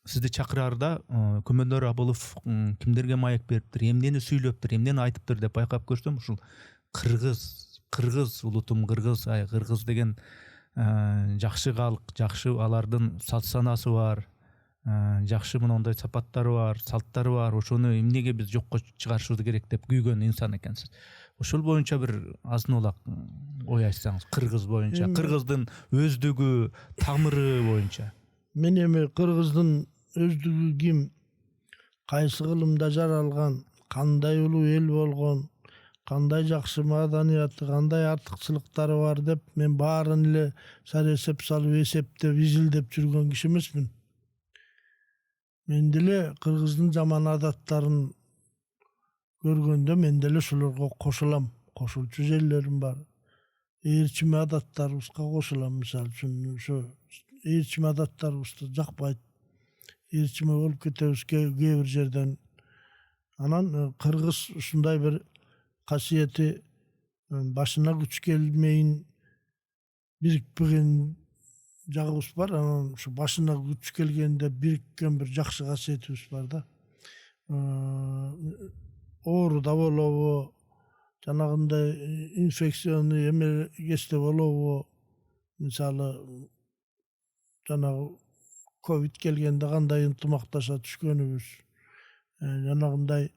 сизди чакыраарда Күмөндөр Абылов кимдерге маек бериптир, эмнени сүйлөптүр, эмнени айтыптыр деп байкап көрсөм, ушул кыргыз улутум, кыргыз деген жакшы калк, жакшы алардын салт санасы бар, жакшы мондой сапаттары бар, салттары бар. Ошону эмнеге биз жокко чыгарышыбыз керек деп күйгөн инсан экенсиз. Ошол боюнча бир азын улак ой айтсаңыз, кыргыз боюнча, кыргыздын өздүгү, тамыры боюнча. Мен эми кыргыздын өздүгү ким, кайсы кылымда жаралган, кандай улуу эл болгон, кандай жакшы маданияты, кандай артыкчылыктары бар деп мен баарын эле сар эсеп салып, эсептеп, изилдеп жүргөн киши эмесмин. мен деле кыргыздын жаман адаттарын көргөндө мен деле ошолорго кошулам. Кошулчу жерлерим бар. Ээрчиме адаттарыбызга кошулам. Мисалы үчүн ошо ээрчиме адаттарыбызды жакпайт. Ээрчиме болуп кетебиз кээ бир жерден. Анан кыргыз ушундай бир касиети башына күч келмейин бирикпеген жагыбыз бар. Анан ушу башына күч келгенде бириккен бир жакшы касиетибиз бар да. Оору да болобу, жанагындай инфекционный эме кезде болобу, мисалы жанагы ковид келгенде кандай ынтымакташа түшкөнүбүз, жанагындай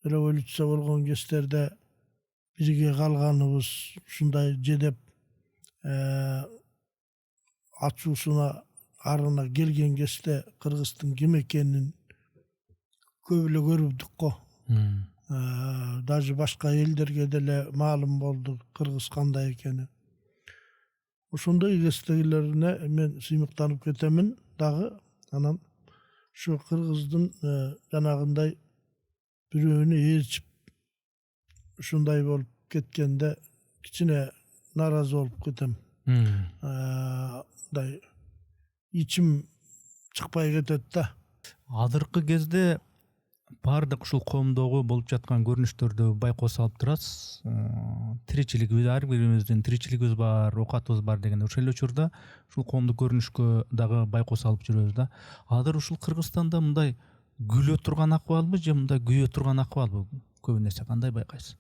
революция болгон кездерде бирге калганыбыз, ушундай жедеп ачуусуна арына келген кезде кыргыздын ким экенин көп эле көрдүк го. Даже башка элдерге деле маалым болду кыргыз кандай экени. Ошондой кездегилерине мен сыймыктанып кетемин дагы. Анан ушу кыргыздын жанагындай бирөөнү ээрчип ушундай болуп кеткенде кичине нааразы болуп кетем. Мындай ичим чыкпай кетет да. Азыркы кезде баардык ушул коомдогу болуп жаткан көрүнүштөрдү байкоос алып турасыз. Тиричилигибиз, ар бирибиздин тиричилигибиз бар, оокатыбыз бар деген ошол эле учурда ушул коомдук көрүнүшкө дагы байкоос алып жүрөбүз да. Азыр ушул Кыргызстанда мындай күлө турган акыбалбы же мындай күйө турган акыбалбы? Көбүн эсе кандай байкайсыз?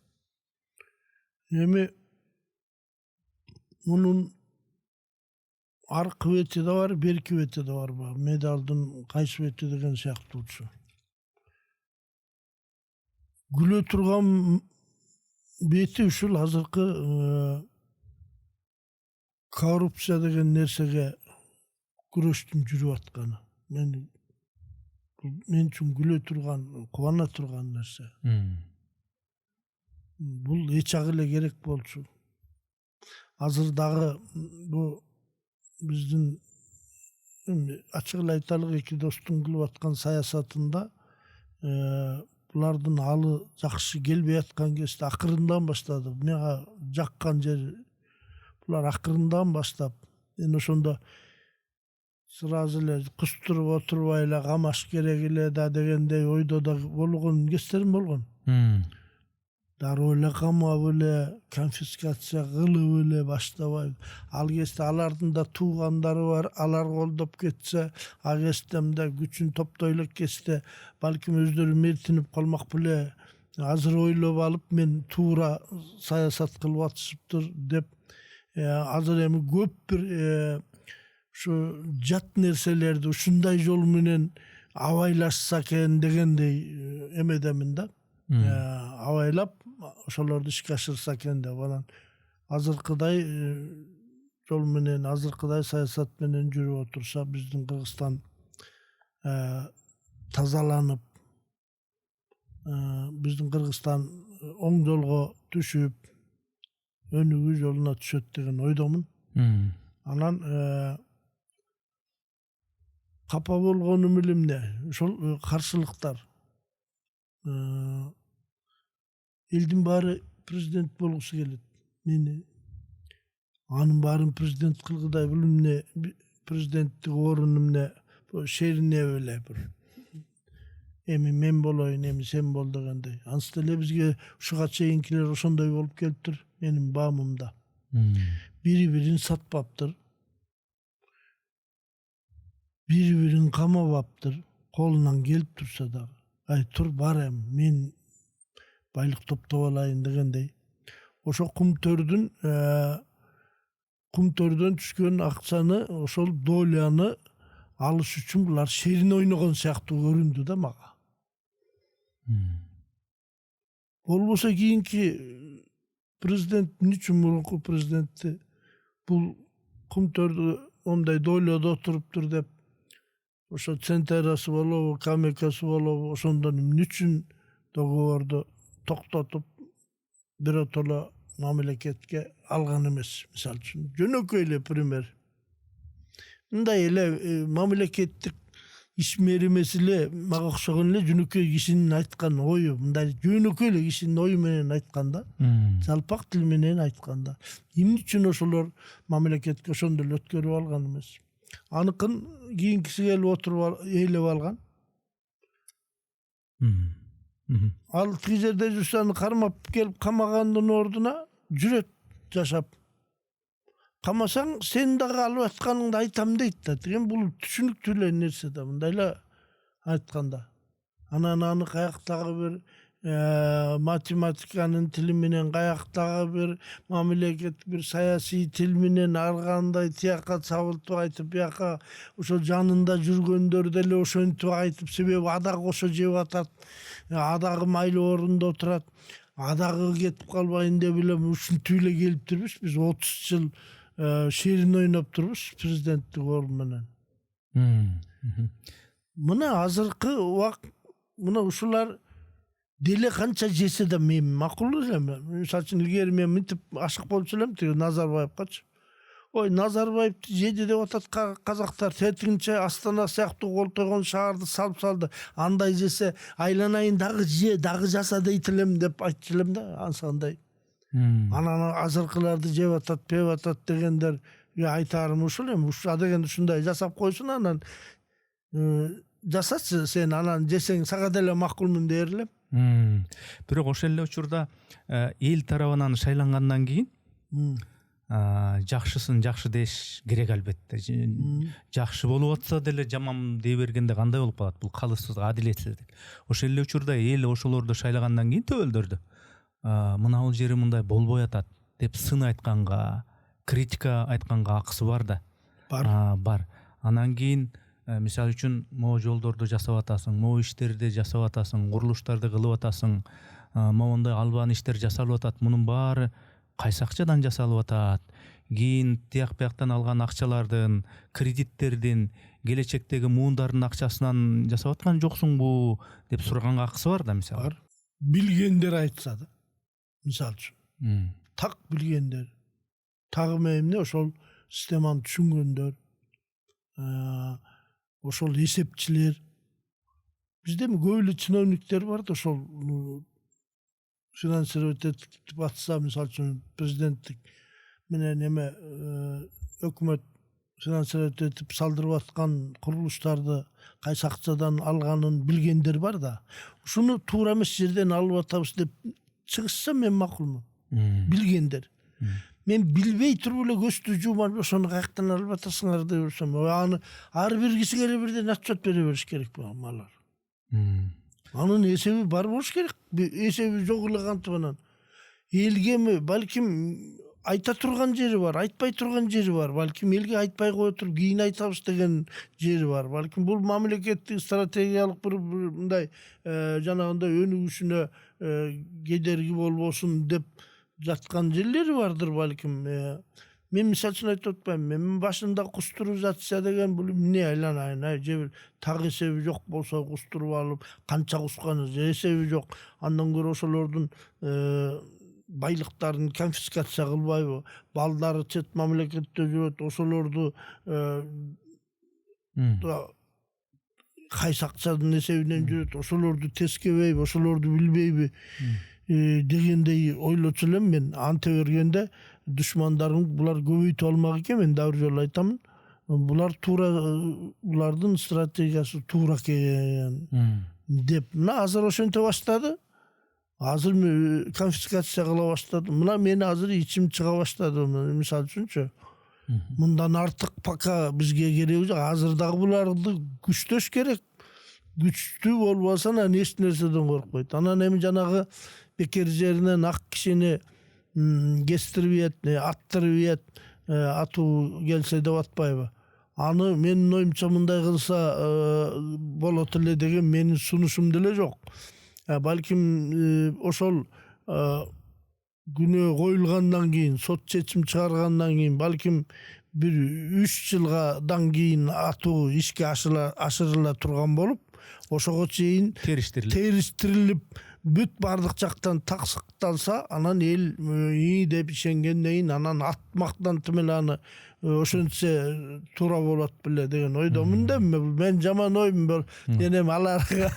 Эми мунун аркы бети да бар, берки бети да бар. Медалдын кайсы бети деген сыяктуучу. Күлө турган бети ушул азыркы коррупция деген нерсеге күрөштүн жүрүп атканы. Мен үчүн күлө турган, кубана турган нерсе. Бул эч ак эле керек болчу. Азыр дагы бу биздин ачык эле айталык эки достун кылып аткан саясатында булардын алы жакшы келбей аткан кезде акырындан баштады. Мага жаккан жери булар акырындан баштап, мен ошондо сразу эле кустуруп отурбай эле камаш керек эле да дегендей ойдо да болгон кездерим болгон. Дароо эле камап эле, конфискация кылып эле баштабай. Ал кезде алардын да туугандары бар, алар колдоп кетсе, а кездемде күчүн топтой элек кезде балким өздөрү мертинип калмак беле. Азыр ойлоп алып мен туура саясат кылып атышыптыр деп, азыр эми көп бир ушу жат нерселерди ушундай жол менен абайлашса экен дегендей эмедемин да. Абайлап ошолорду ишке ашырса экен деп. Анан азыркыдай жол менен, азыркыдай саясат менен жүрүп отурса, биздин Кыргызстан тазаланып, биздин Кыргызстан оң жолго түшүп, өнүгүү жолуна түшөт деген ойдомун. Анан капа болгонум эле эмне? Ошол каршылыктар. Элдин баары президент болгусу келет. Мени анын баарын президент кылгыдай бул эмне? Президенттик орун эмне? Шерине беле бир. Эми мен болоюн, эми сен бол дегендей. Ансы деле бизге ушуга чейинкилер ошондой болуп келиптир. Менин баамымда. Бири-бирин сатпаптыр. Бири-бирин камабаптыр. Колунан келип турса дагы. Ай тур барам, мен байлык топтоп алайын дегендей. Ошо кумтөрдөн түшкөн акчаны, ошол доляны алыш үчүн булар шерин ойногон сыяктуу көрүндү да мага. Болбосо кийинки президент үчүн мурунку президентти бул кумтөрдү ондай дойлодо отуруптур деп, ошо Центерасы болобу, Камекасы болобу, ошондон эмне үчүн договорду токтотуп биротоло мамлекетке алган эмес. Мисалы үчүн жөнөкөй эле пример. Мындай эле мамлекеттик ишмери эле мага окшогон эле жөнөкөй кишинин айткан ою, мындай жөнөкөй эле кишинин ою менен айтканда, жалпак тил менен айтканда, эмне үчүн ошолор мамлекетке ошондой эле өткөрүп алган эмес? Аныкын кийинкиси келип отуруп ээлеп алган. Ал тиги жерде жүрсө аны кармап келип камагандын ордуна жүрөт жашап. Камасаң сен дагы алып атканыңды айтам дейт да. Деген бул түшүнүктүү эле нерсе да, мындай эле айтканда. Анан аны каяктагы бир математиканын тили менен, каяктагы бир мамлекет бир саясий тил менен ар кандай тияка сабылтып айтып, бияка ошо жанында жүргөндөр деле ошентип айтып, себеби адагы ошо жеп атат, адагы майлуу орунда отурат, адагы кетип калбайын деп эле ушинтип эле келип турбуз. Биз 30 жыл шерин ойноп турбуз президенттик орун менен. Мына азыркы мына ушулар деле канча жесе да мен макул элем. Мисалы үчүн илгери мен мынтип ашык болчу элем тиги Назарбаевкачы. Ой, Назарбаевди жеди деп атат казактар, тетигинче Астана сыяктуу колтойгон шаарды салып салды. Андай жесе айланайын дагы же, дагы жаса дейт элем деп айтчу элем да, ансандай. Анан азыркыларды жеп атат, пеп атат дегендер айтарым ушул эми. Уша деген ушундай жасап койсун, анан жасачы сен, анан жесең сага деле макулмун дер элем. Бирок ошол эле учурда эл тарабынан шайлангандан кийин жакшысын жакшы деш керек албетте. Жакшы болуп атса деле жаман дей бергенде кандай болуп калат? Бул калыпсыз, адилетсиздик. Ошол эле учурда эл ошолорду шайлагандан кийин төбөлдөрдү мына бул жери мындай болбой атат деп сын айтканга, критика айтканга акысы бар да. Бар. Анан кийин мисалы үчүн могу жолдорду жасап атасың, могу иштерди жасап атасың, курулуштарды кылып атасың, могундай албан иштер жасалып атат. Мунун баары кайсы акчадан жасалып атат? Кийин тияк бияктан алган акчалардын, кредиттердин, келечектеги муундардын акчасынан жасап аткан жоксуңбу деп сураганга акысы бар да, мисалы. Билгендер айтса да. Мисалы үчүн. Так билгендер. Тагы эмне ошол системаны түшүнгөндөр, ошол эсепчилер. Бизде көп эле чиновниктер бар да, ошол финансировать этип атса, мисалы үчүн президенттик менен эме өкмөт финансировать этип салдырып аткан курулуштарды кайсы акчадан алганын билгендер бар да. Ушуну туура эмес жерден алып атабыз деп чыгышса мен макулмун. Билгендер. Мен билбей туруп эле көздү жумап ошону каяктан алып атасыңар деп жүрсөм, аны ар бир кишиге бирден отчет бере бериш керек алар. Анын эсеби бар болуш керек. Эсеби жок эле кантип анан элгеми балким айта турган жери бар, айтпай турган жери бар. Балким элге айтпай кое туруп кийин айтабыз деген жери бар. Балким бул мамлекеттик стратегиялык бир мындай жанагындай өнүгүшүнө кедерги болбосун деп жаткан жерлери бардыр балким. Мен мисалы үчүн айтып атпайм, мен башында кустуризация деген бул эмне айланайын, же бир так эсеби жок болсо кустуруп алып, канча кусканы эсеби жок. Андан көрө ошолордун байлыктарын конфискация кылбайбы? Балдары чет мамлекетте жүрөт, ошолорду кайсы акчанын эсебинен жүрөт, ошолорду тескебейби, ошолорду билбейби дегендей ойлочу элем мен. Анте бергенде душмандарым булар көбөйтүп алмак экен, мен дагы бир жолу айтамын. Булар туура, булардын стратегиясы туура экен деп. Мына азыр ошентип баштады. Азыр конфискация кыла баштады. Мына мени азыр ичим чыга баштады. Мисалы үчүнчү. Мындан артык пока бизге кереги жок. Азыр дагы буларды күчтөш керек. Күчтүү болбосо анан эч нерседен коркпойт. Анан эми жанагы бекер жеринен ак кишини кестирбейт, аттырбейт, атуу келсе деп атпайбы? Аны менин оюмча мындай кылса болот эле деген менин сунушум деле жок. Балким ошол күнөө коюлгандан кийин, сот чечим чыгаргандан кийин, балким бир 3 жылдан кийин атуу ишке ашырыла турган болуп, ошого чейин териштирилип бүт бардык жактан таксыкталса анан эл ии деп ишенгенден кийин анан атмактантып эле аны ошентсе туура болот беле деген ойдомун да мен жаман оймун денем аларга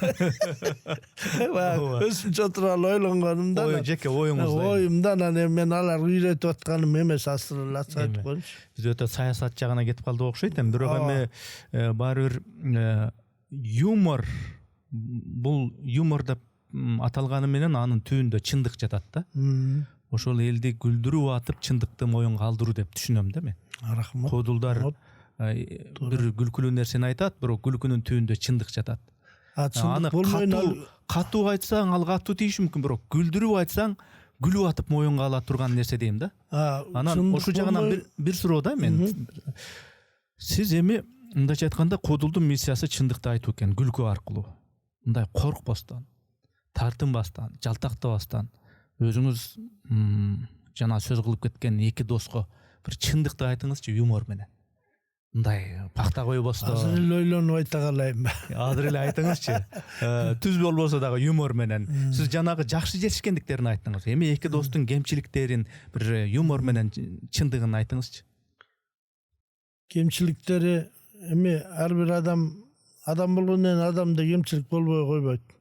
өзүнчө тууралуу ойлонгонум да жеке оюңузда оюмда анан мен аларга үйрөтүп атканым эмес ачык айтып коеюнчу биз өтө саясат жагына кетип калдык окшойт эми бирок эми баары бир юмор бул юмор деп аталганы менен анын түбүндө чындык жатат да ошол элди күлдүрүп атып чындыкты моюнга алдыруу деп түшүнөм да мен рахмат кодулдар бир күлкүлүү нерсени айтат бирок күлкүнүн түбүндө чындык жатат аны катуу айтсаң ал катуу тийиши мүмкүн бирок күлдүрүп айтсаң күлүп атып моюнга ала турган нерсе дейм да анан ошол жагынан бир суроо да мен сиз эми мындайча айтканда кодулдун миссиясы чындыкты айтуу экен күлкү аркылуу мындай коркпостон тартынбастан жалтактабастан өзүңүз жана сөз кылып кеткен эки доско бир чындыкты айтыңызчы юмор менен мындай пакта койбостон азыр эле ойлонуп айта калайынбы азыр эле айтыңызчы түз болбосо дагы юмор менен сиз жанагы жакшы жетишкендиктерин айттыңыз эми эки достун кемчиликтерин бир юмор менен чындыгын айтыңызчы кемчиликтери эми ар бир адам болгондон кийин адамда кемчилик болбой койбойт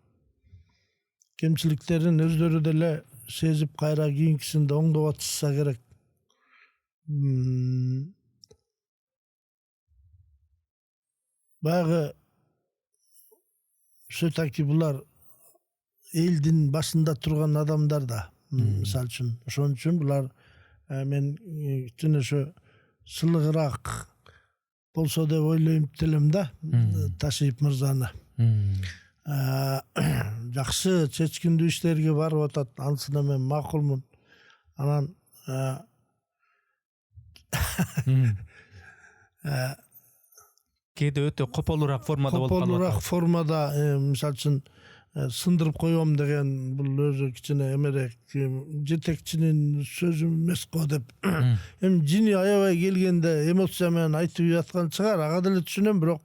кемчиликтерин өздөрү деле сезип кайра кийинкисинде оңдоп атышса керек баягы все таки булар элдин башында турган адамдар да мисалы үчүн ошон үчүн булар мен кичине ошо сылыгыраак болсо деп ойлойм делем да Ташиев мырзаны жакшы чечкиндүү иштерге барып атат анысына мен макулмун анан кээде өтө кополуураак формада болуп калып кополуураак формада мисалы үчүн сындырып коем деген бул өзү кичине эмерээк жетекчинин сөзү эмес го деп эми жини аябай келгенде эмоция менен айтып жаткан чыгар ага деле түшүнөм бирок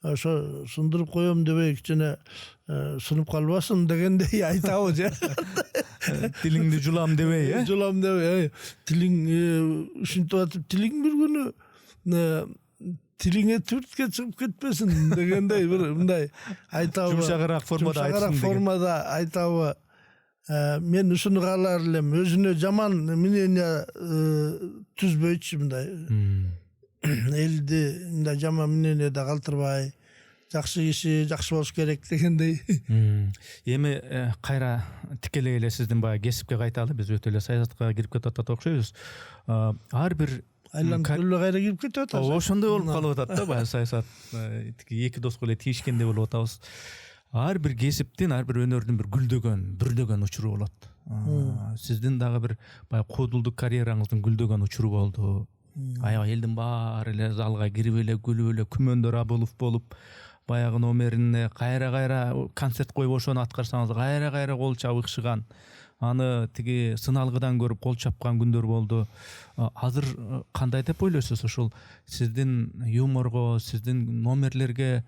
ошо сындырып коем дебей кичине сынып калбасын дегендей айтабы же тилиңди жулам дебей жулам дебей тилиң ушинтип атып тилиң бир күнү тилиңе түрткө чыгып кетпесин дегендей бир мындай айтабы жумшагыраак формада айтсын формада айтабы мен ушуну каалар элем өзүнө жаман мнение түзбөйчү мындай элди мындай жаман мнениеде калтырбай жакшы киши жакшы болуш керек дегендей эми кайра тикелей эле сиздин баягы кесипке кайталы биз өтө эле саясатка кирип кетип атат окшойбуз ар бир айланып эле кайра кирип кетип атат ошондой болуп калып атат да баягы саясат эки доско эле тийишкендей болуп атабыз ар бир кесиптин ар бир өнөрдүн бир бүрдөгөн учуру болот сиздин дагы бир баягы кодулдук карьераңыздын гүлдөгөн учуру болду аябай элдин баары эле залга кирип эле күлүп эле күмөндөр абылов болуп баягы номерине кайра концерт коюп ошону аткарсаңыз кайра кол чабып ыкшыган аны тиги сыналгыдан көрүп кол чапкан күндөр болду азыр кандай деп ойлойсуз ошол сиздин юморго сиздин номерлерге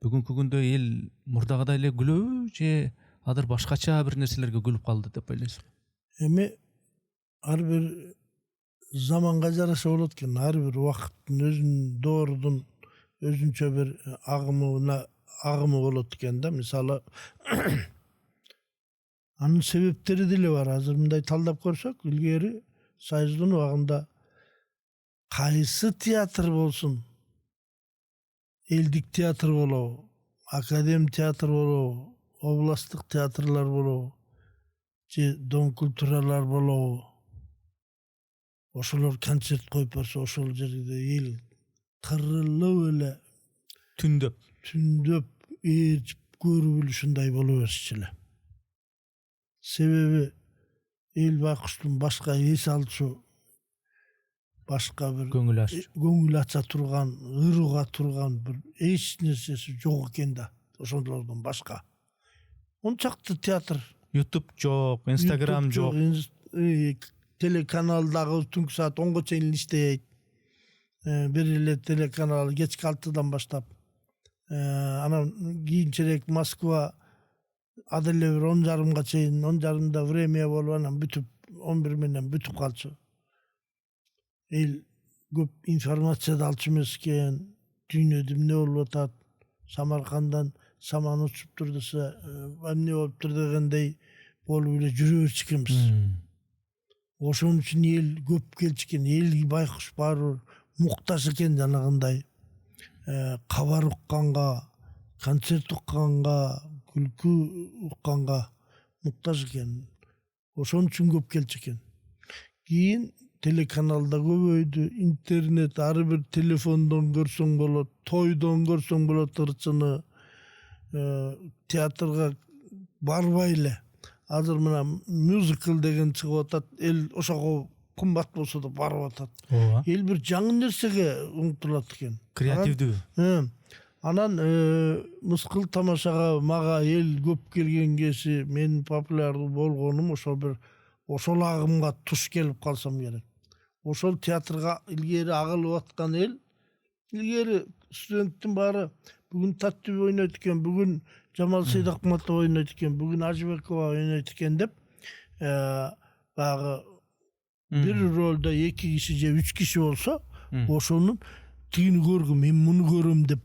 бүгүнкү күндө эл мурдагыдай эле күлөбү же азыр башкача бир нерселерге күлүп калды деп ойлойсузбу эми ар бир заманга жараша болот экен ар бир убакыттын өзүнүн доордун өзүнчө бир агымы болот экен да мисалы анын себептери деле бар азыр мындай талдап көрсөк илгери союздун убагында кайсы театр болсун элдик театр болобу академ театр болобу областтык театрлар болобу же дом культуралар болобу ошолор концерт коюп барса ошол жерде эл кырылып эле түндөп ээрчип көрүп эле ушундай боло берчү эле себеби эл байкуштун башка эс алчу башка бир көңүл ача турган ырууга турган бир эч нерсеси жок экен да ошолордон башка ончакты театр YouTube жок Instagram жок телеканал дагы түнкү саат 10го чейин иштейт бир эле телеканал кечки 6-дан баштап анан кийинчерээк Москва Адыл эле бир 10:30 чейин 10:30 время болуп анан бүтүп 11 менен бүтүп калчу. Эл көп информация да алчу эмес экен. Дүйнөдө эмне болуп атат? Самаркандан саман учуптур десе, эмне болуптур дегендей болуп эле жүрө берчү экенбиз. Ошон үчүн эл көп келчү экен. Эл байкуш баары муктаж экен жанагындай. Кабар укканга, концерт укканга, күлкү укканга муктаж экен. Ошон үчүн көп келчү экен. Кийин телеканалда көбөйдү, интернет, ар бир телефондон көрсөң болот, тойдон көрсөң болот ырчыны. Театрга барбай эле. Азыр мына мюзикл деген чыгып атат, эл ошого кымбат болсо да барып атат. Ооба. Эл бир жаңы нерсеге умтулат экен. Креативдүү. Анан мыскыл тамашага мага эл көп келген кеси мен популярдуу болгонум ошо бир ошол агымга туш келип калсам керек. Ошол театрга илгери агылып аткан эл, илгери студенттин баары бүгүн Таттүбү ойнойт экен, бүгүн Жамал Сейдакматов ойнойт экен, бүгүн Ажыбекова ойнойт экен деп баягы бир ролдо 2 киши же 3 киши болсо, ошонун тигини көргүм, мен муну көрөм деп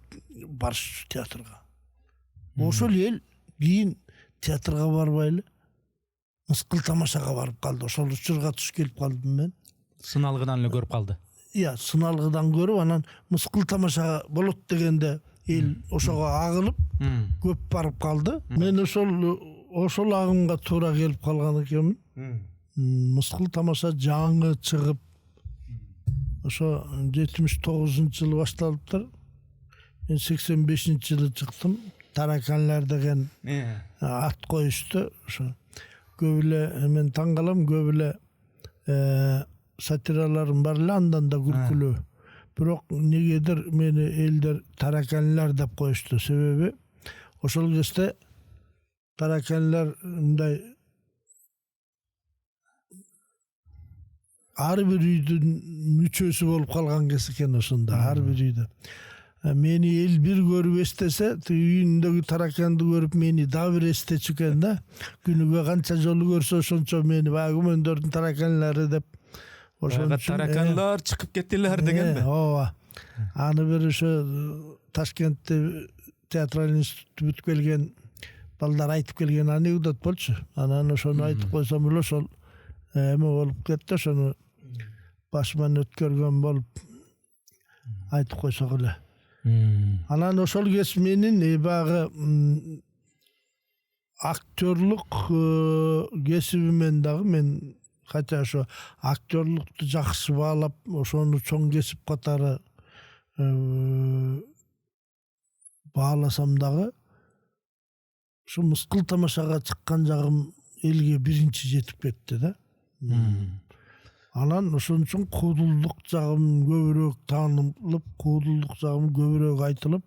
барышчу театрга. Ошол эл кийин театрга барбай эле мыскыл тамашага барып калды. Ошол учурга туш келип калдым мен. Сыналгыдан эле көрүп калды. Сыналгыдан көрүп, анан мыскыл тамашага болот дегенде эл ошого агылып көп барып калды. Мен ошол агымга туура келип калган экенмин. Мыскыл тамаша жаңы чыгып, ошо 79-жылы башталыптыр. Мен 85-жылы чыктым. Тараканлар деген ат коюшту. Ошо көп эле мен таң калам, көп эле сатираларым бар эле, андан да күлкүлүү. Бирок негедир мени элдер тараканлар деп коюшту. Себеби ошол кезде тараканлар мындай ар бир үйдүн мүчөсү болуп калган кез экен ошондо, ар бир үйдө. Мени эл бир көрүп эстесе, үйүндөгү тараканды көрүп мени дагы бир эстечү экен да. Күнүгө канча жолу көрсө ошончо мени баягы күмөндөрдүн тараканлары деп. Ошон тараканлар чыгып кеттилер дегенби? Ооба. Аны бир ошо Ташкентте театралдык институтты бүтүп келген балдар айтып келген анекдот болчу. Анан ошону айтып койсом эле ошол эме болуп кетти, ошону башыман өткөргөн болуп айтып койсок эле. Анан ошол кез менин баягы актерлук кесибимен дагы мен, хотя ошо актерлукту жакшы баалап, ошону чоң кесип катары бааласам дагы, ошо мыскыл тамашага чыккан жагым элге биринчи жетип кетти да. Анан ошон үчүн куудулдук жагым көбүрөөк таанылып, куудулдук жагым көбүрөөк айтылып,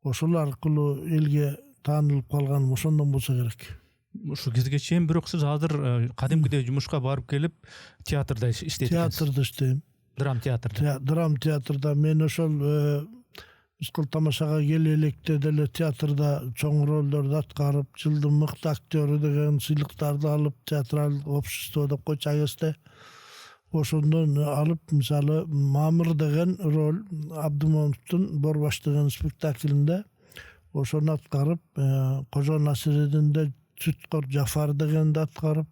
ошол аркылуу элге таанылып калганым ошондон болсо керек. Ушул кезге чейин бирок сиз азыр кадимкидей жумушка барып келип театрда иштейт экенсиз. Театрда иштейм. Драм театрда. Драм театрда мен ошол мыскыл тамашага келе электе деле театрда чоң ролдорду аткарып, жылдын мыкты актёру деген сыйлыктарды алып, театралдык общество деп койчу агесте. Ошондон алып, мисалы Мамыр деген роль Абдымомуттун Борбаш деген спектаклинде ошону аткарып, Кожо Насиреддинде Чүткөр Жафар дегенди аткарып,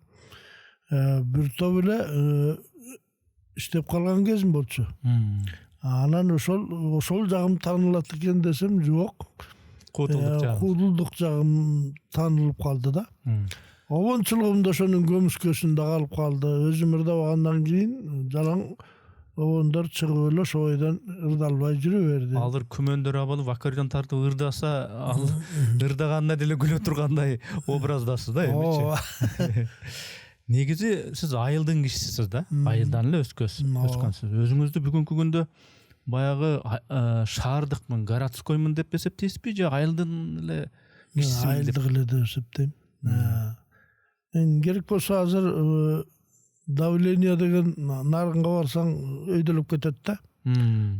бир топ эле иштеп калган кезим болчу. Анан ошол жагым таанылат экен десем, жок. Куудулдук жагым таанылып калды да. Обончулугумда ошонун көмүскөсүндө калып калды. Өзүм ырдабагандан кийин жалаң обондор чыгып эле ошо бойдон ырдалбай жүрө берди. Алар күмөндөр абалы аккордеон тартып ырдаса, ал ырдаганына деле күлө тургандай образдасыз да эмичи. Негизи сиз айылдын кишисисиз да, айылдан эле өскөнсүз. Өзүңүздү бүгүнкү күндө баягы шаардыкмын, городскоймун деп эсептейсизби, же айылдын эле кишисимин? Айылдык эле деп эсептейм. Мен керек болсо азыр давление деген нарынга барсаң өйдөлүп кетет да.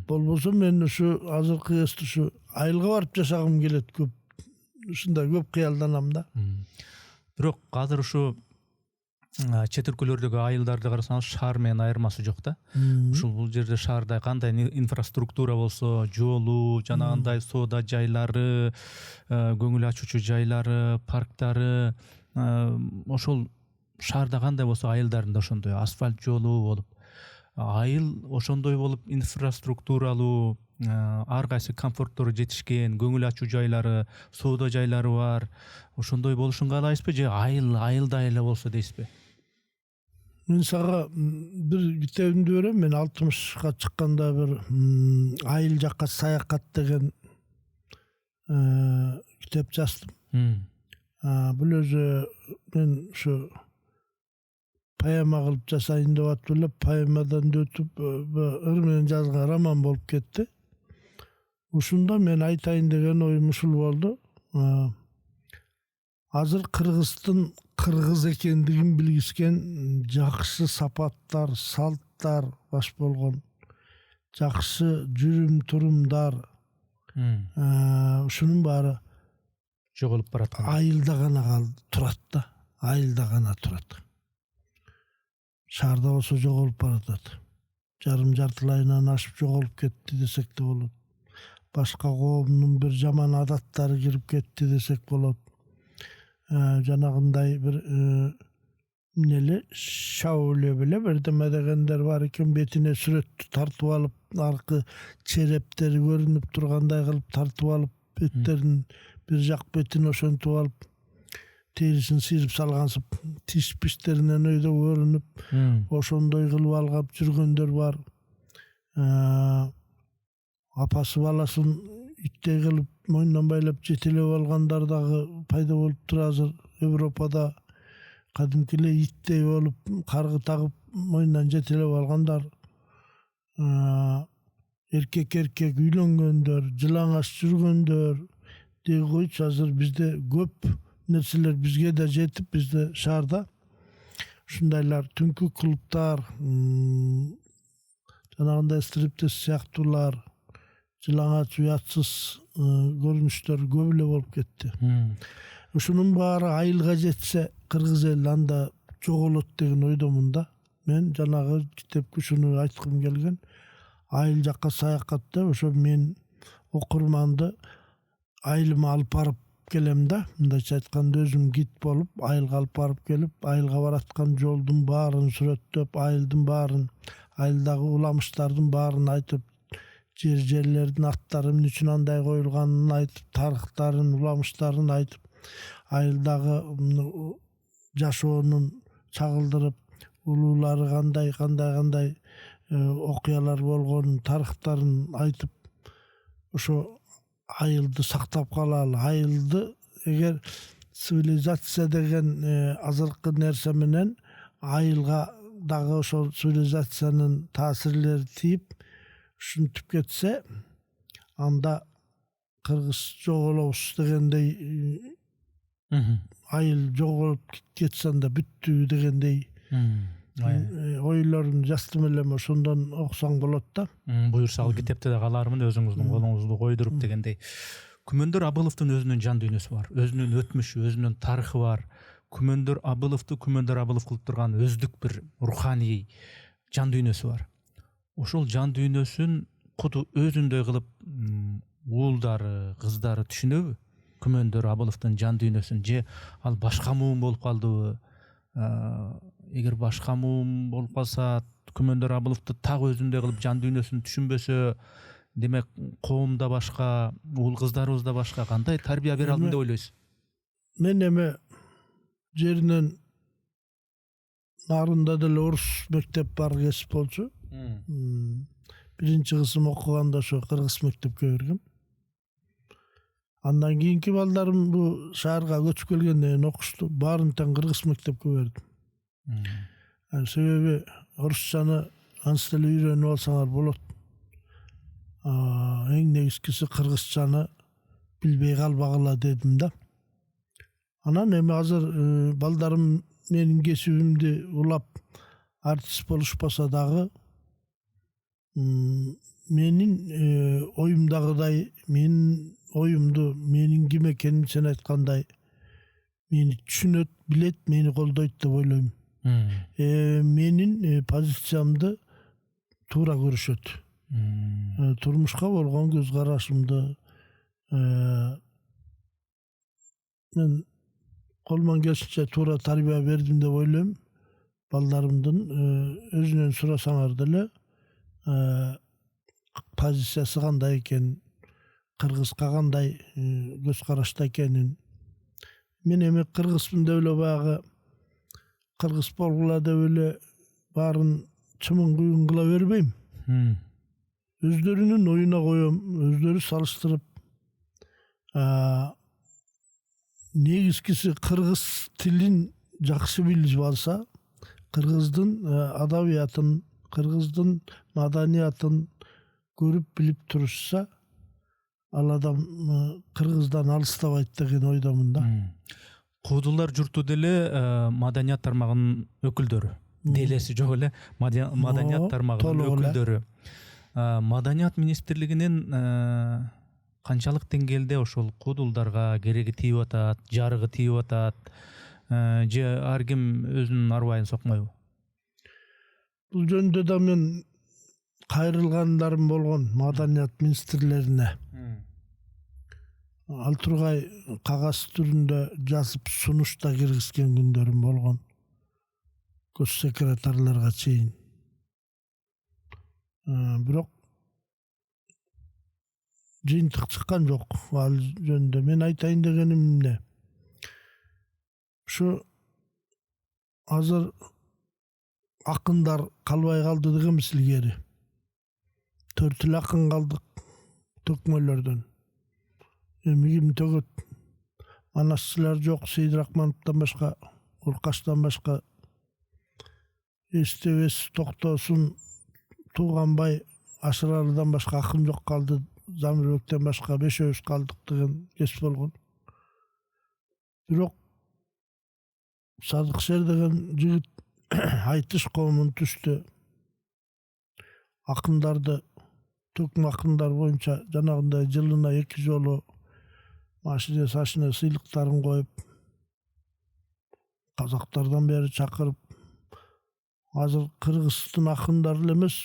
Болбосо мен ушу азыркы кезде ушу айылга барып жашагым келет көп. ушундай көп кыялданам да. Бирок азыр ушу чет өлкөлөрдөгү айылдарды карасаңыз шаар менен айырмасы жок да. Ушул бул жерде шаарда кандай инфраструктура болсо, жолу, жанагындай соода жайлары, көңүл ачуучу жайлары, парктары, ошол шаарда кандай болсо айылдарында ошондой асфальт жолу болуп, айыл ошондой болуп инфраструктуралуу, ар кайсы комфорттору жетишкен, көңүл ачуу жайлары, соода жайлары бар. Ошондой болушун каалайсызбы же айылдай эле болсо дейсизби? Мен сага бир китебимди берем. Мен 60га чыкканда бир айыл жакка саякат деген китеп жаздым. Бул өзү мен ушу поэма кылып жасайын деп атып эле поэмадан өтүп ыр менен жазган роман болуп кетти. Ушунда мен айтайын деген оюм ушул болду. Азыр Кыргыздын кыргыз экендигин билгискен жакшы сапаттар, салттар баш болгон жакшы жүрүм турумдар ушунун баары Жоголуп бараткан. айылда гана турат да. Айылда гана турат. Шаарда болсо жоголуп баратат. Жартылайынан ашып жоголуп кетти десек да болот. Башка коомдун бир жаман адаттары кирип кетти десек болот. Жанагындай бир эмнели шауле беле бирдеме дегендер бар экен, бетине сүрөттү тартып алып, аркы черептери көрүнүп тургандай кылып тартып алып, беттерин бир жак бетин ошентип алып, терисин сыйрып салгансып, тиш пиштеринен өйдө көрүнүп, ошондой кылып алгап жүргөндөр бар. Апасы баласын иттей кылып мойнунан байлап жетелеп алгандар дагы пайда болуп тур азыр Европада. Кадимки эле иттей болуп, каргы тагып мойнунан жетелеп алгандар. Эркек үйлөнгөндөр, жылаңач жүргөндөр деги койчу, азыр бизде көп нерселер бизге да жетип, бизде шаарда ушундайлар түнкү клубтар, жанагындай стриптиз сыяктуулар, жылаңач уятсыз көрүнүштөр көп эле болуп кетти. Ушунун баары айылга жетсе кыргыз эл анда жоголот деген ойдомун да. Мен жанагы китепке ушуну айткым келген. Айыл жакка саякатта ошо мен окурманды айылыма алып барып келем да. Мындайча айтканда өзүм гид болуп айылга алып барып келип, айылга бараткан жолдун баарын сүрөттөп, айылдын баарын, айылдагы уламыштардын баарын айтып, жерлердин аттары эмне үчүн андай коюлганын айтып, тарыхтарын, уламыштарын айтып, айылдагы жашоонун чагылдырып, улуулары кандай окуялар болгонун, тарыхтарын айтып, ошо айылды сактап калалы. Айылды эгер цивилизация деген азыркы нерсе менен айылга дагы ошол цивилизациянын таасирлери тийип, ушинтип кетсе, анда кыргыз жоголобуз дегендей, айыл жоголуп кетсе анда бүттү дегендей ойлорун жаздым элем, ошондон окусаң болот да. Буюрса ал китепте да калармын, өзүңүздүн колуңузду койдуруп дегендей. Күмөндөр Абыловдун өзүнүн жан дүйнөсү бар, өзүнүн өтмүшү, өзүнүн тарыхы бар. Күмөндөр Абыловду Күмөндөр Абылов кылып турган өздүк бир руханий жан дүйнөсү бар. Ошол жан дүйнөсүн куду өзүндөй кылып уулдары, кыздары түшүнөбү? Күмөндөр Абыловдун жан дүйнөсүн, же ал башка муун болуп калдыбы? Эгер башка муун болуп калса, Күмөндөр Абыловду так өзүндөй кылып жан дүйнөсүн түшүнбөсө, демек коомда башка, уул кыздарыбыз да башка, кандай тарбия бере алдым деп ойлойсуз? Мен эме жеринен нарында деле орус мектеп бар кесип болчу. Биринчи кызым окуганда ошо кыргыз мектепке киргем. Андан кийинки балдарым бу шаарга көчүп келгенден кийин окушту. Баарын тең кыргыз мектепке бердим. Себеби орусчаны анча эле үйрөнүп алсаңар болот. Эң негизгиси кыргызчаны билбей калбагыла дедим да. Анан эми азыр балдарым менин кесибимди улап артист болушпаса дагы, менин оюмдагыдай, менин оюмду, менин ким экенин сен айткандай мени түшүнөт, билет, мени колдойт деп ойлойм. Менин позициямды туура көрүшөт. Турмушка болгон көз карашымды мен колуман келишинче туура тарбия бердим деп ойлойм. Балдарымдын өзүнөн сурасаңар деле позициясы кандай экенин, кыргызга кандай көз карашта экенин. Мен эми кыргызмын деп эле баягы кыргыз болгула деп эле баарын чымын куюн кыла бербейм. Өздөрүнүн оюна коем, өздөрү салыштырып негизгиси кыргыз тилин жакшы билип алса, кыргыздын адабиятын, кыргыздын маданиятын көрүп билип турушса, ал адам кыргыздан алыстабайт деген ойдомун да. Куудулдар журту деле маданият тармагынын өкүлдөрү. Делеси жок эле маданият тармагынын өкүлдөрү. Маданият министрлигинин канчалык деңгээлде ошол куудулдарга кереги тийип атат, жарыгы тийип атат, же ар ким өзүнүн арбайын сокмойбу? Бул жөнүндө да мен кайрылгандарым болгон маданият министрлерине. Ал тургай кагаз түрүндө жазып сунуш да киргизген күндөрүм болгон. Көз секретарларга чейин. Бирок жыйынтык чыккан жок. Ал жөнүндө мен айтайын дегеним эмне? Ушу азыр акындар калбай калды дегенбиз илгери. 4 эле акын калдык төкмөлөрдөн. Эми ким төгөт? Манасчылар жок, Сейит Рахмановдон башка, Уркаштан башка, Эстебес, Токтосун, Тууганбай, Ашыралыдан башка акын жок калды. Замирбектен башка 5 калдык деген кес болгон. Бирок Садыкшер деген жигит айтыш коомун түштү. Акындарды, төкмө акындар боюнча жанагындай жылына 2 жолу машине сашине сыйлыктарын коюп, казактардан бери чакырып, азыр кыргыздын акындары эле эмес,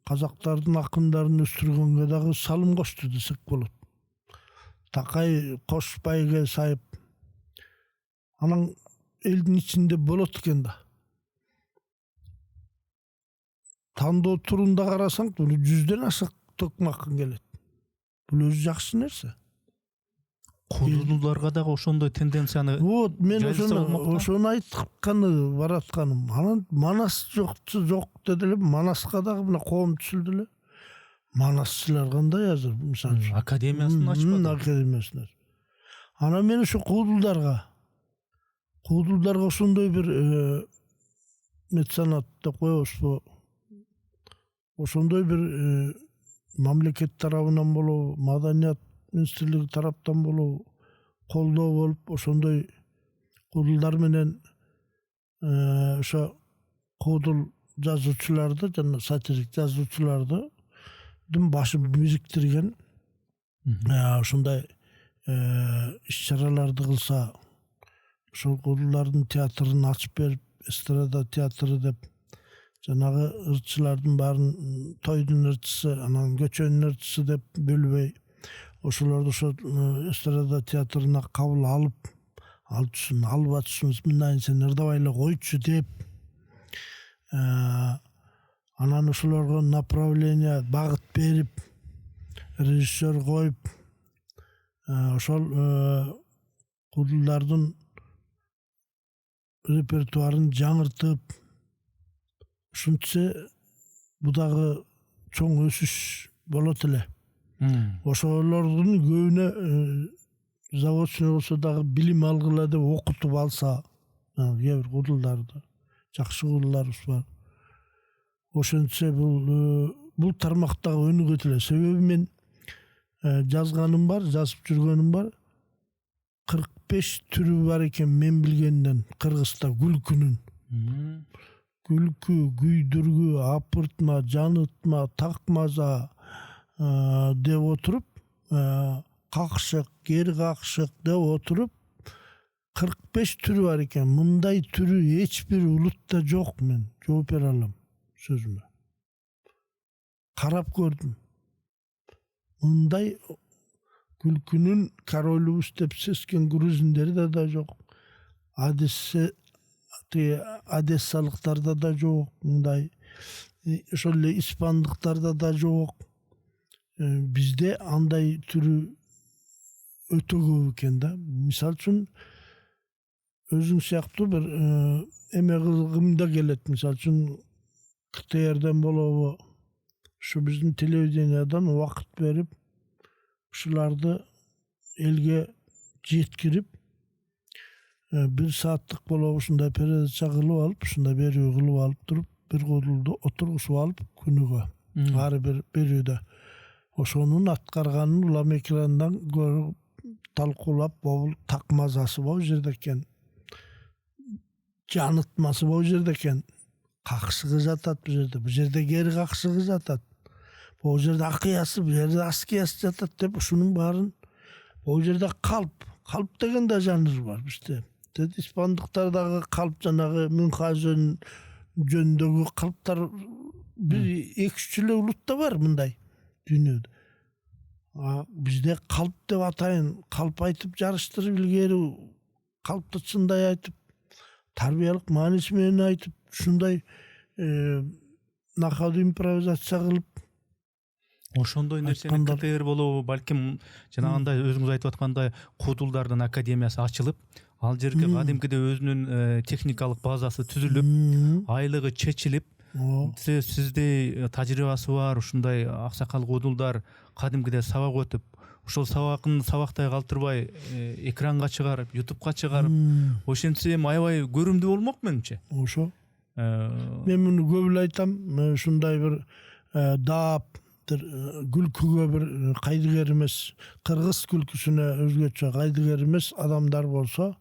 казактардын акындарын өстүргөнгө дагы салым кошту десек болот. Такай Кошбайге сайып, анан элдин ичинде болот экен да. Тандоо турунда карасаң, 100ден ашык төкмө акын келет. Бул өзү жакшы нерсе. Куудулдарга дагы ошондой тенденцияны Вот, мен ошону айтканы баратканым. Анан Манас жок деди эле, Манаска дагы мына коом түзүлдү эле. Манасчылар кандай азыр, мисалы үчүн академиясын ачпады. Академиясын. Анан мен ушу куудулдарга ошондой бир меценат деп коебузбу? Ошондой бир мамлекет тарабынан болобу, маданият министрлиги тараптан болобу колдоо болуп, ошондой куудулдар менен ошо куудул жазуучуларды жана сатирик жазуучуларды башын бириктирген ошондой иш-чараларды кылса, ошол куудулдардын театрын ачып берип, эстрада театры деп жанагы ырчылардын баарын тойдун ырчысы, анан көчөнүн ырчысы деп бөлбөй, ошолорду ошо эстрада театрына кабыл алып, ал түшүн алып атышыбыз мындан сен ырдабай эле койчу деп, анан ошолорго направление, багыт берип, режиссер коюп, ошол куудулдардын репертуарын жаңыртып, ушинтсе бул дагы чоң өсүш болот эле. Ошолордун көбүнө заводчун болсо дагы билим алгыла деп окутуп алса, кээ бир куудулдарды, жакшы куудулдарыбыз бар. Ошентсе бул тармактагы өнүгөт эле. Себеби мен жазганым бар, жазып жүргөнүм бар. 45 түрү бар экен мен билгенден Кыргызда күлкүнүн. Күлкү, күйдүргү, апыртма, жанытма, такмаза деп отуруп, какшык, гери какшык деп отуруп 45 түрү бар экен. Мындай түрү эч бир улутта жок, мен жооп бере алам сөзүмө. Карап көрдүм. Мындай күлкүнүн королубуз деп сескен грузиндерде да жок. Одессалыктарда да жок мындай. Ошол эле испандыктарда да жок. Бизде андай түрү өтө көп экен да. Мисалы үчүн өзүң сыяктуу бир эме кылгым да келет. Мисалы үчүн КТРден болобу, ушу биздин телевидениядан убакыт берип, ушуларды элге жеткирип, 1 сааттык болобу ушундай передача кылып алып, ушундай берүү кылып алып туруп, бир кодулду отургузуп алып күнүгө ар бир берүүдө ошонун аткарганын улам экрандан көрүп талкуулап, бул так мазасы бул жерде экен. Жанытмасы бул жерде экен. Какшыгы жатат бул жерде гери какшыгы жатат. Бул жерде акыясы, бул жерде аскиясы жатат деп ушунун баарын бул жерде калп деген да жанр бар бизде. Испандыктардагы калп жанагы Мюнхгаузен жөнүндөгү калптар бир 2-3 эле улутта бар мындай дүйнөдө. Бизде калп деп атайын, калп айтып жарыштырып илгери калпты чындай айтып, тарбиялык мааниси менен айтып, ушундай накалдуу импровизация кылып ошондой нерсени КТР болобу, балким жанагындай өзүңүз айтып аткандай кудулдардын академиясы ачылып, ал жерге кадимкиде өзүнүн техникалык базасы түзүлүп, айлыгы чечилип, сиздей тажрыйбасы бар ушундай аксакал кудулдар кадимкиде сабак өтүп, ошол сабакын сабактай калтырбай экранга чыгарып, ютубка чыгарып, ошентсе аябай көрүмдүү болмок менимче. Ошо. Мен муну көп эле айтам, ушундай бир даап күлкүгө бир кайдыгер эмес, кыргыз күлкүсүнө өзгөчө кайдыгер эмес адамдар болсо,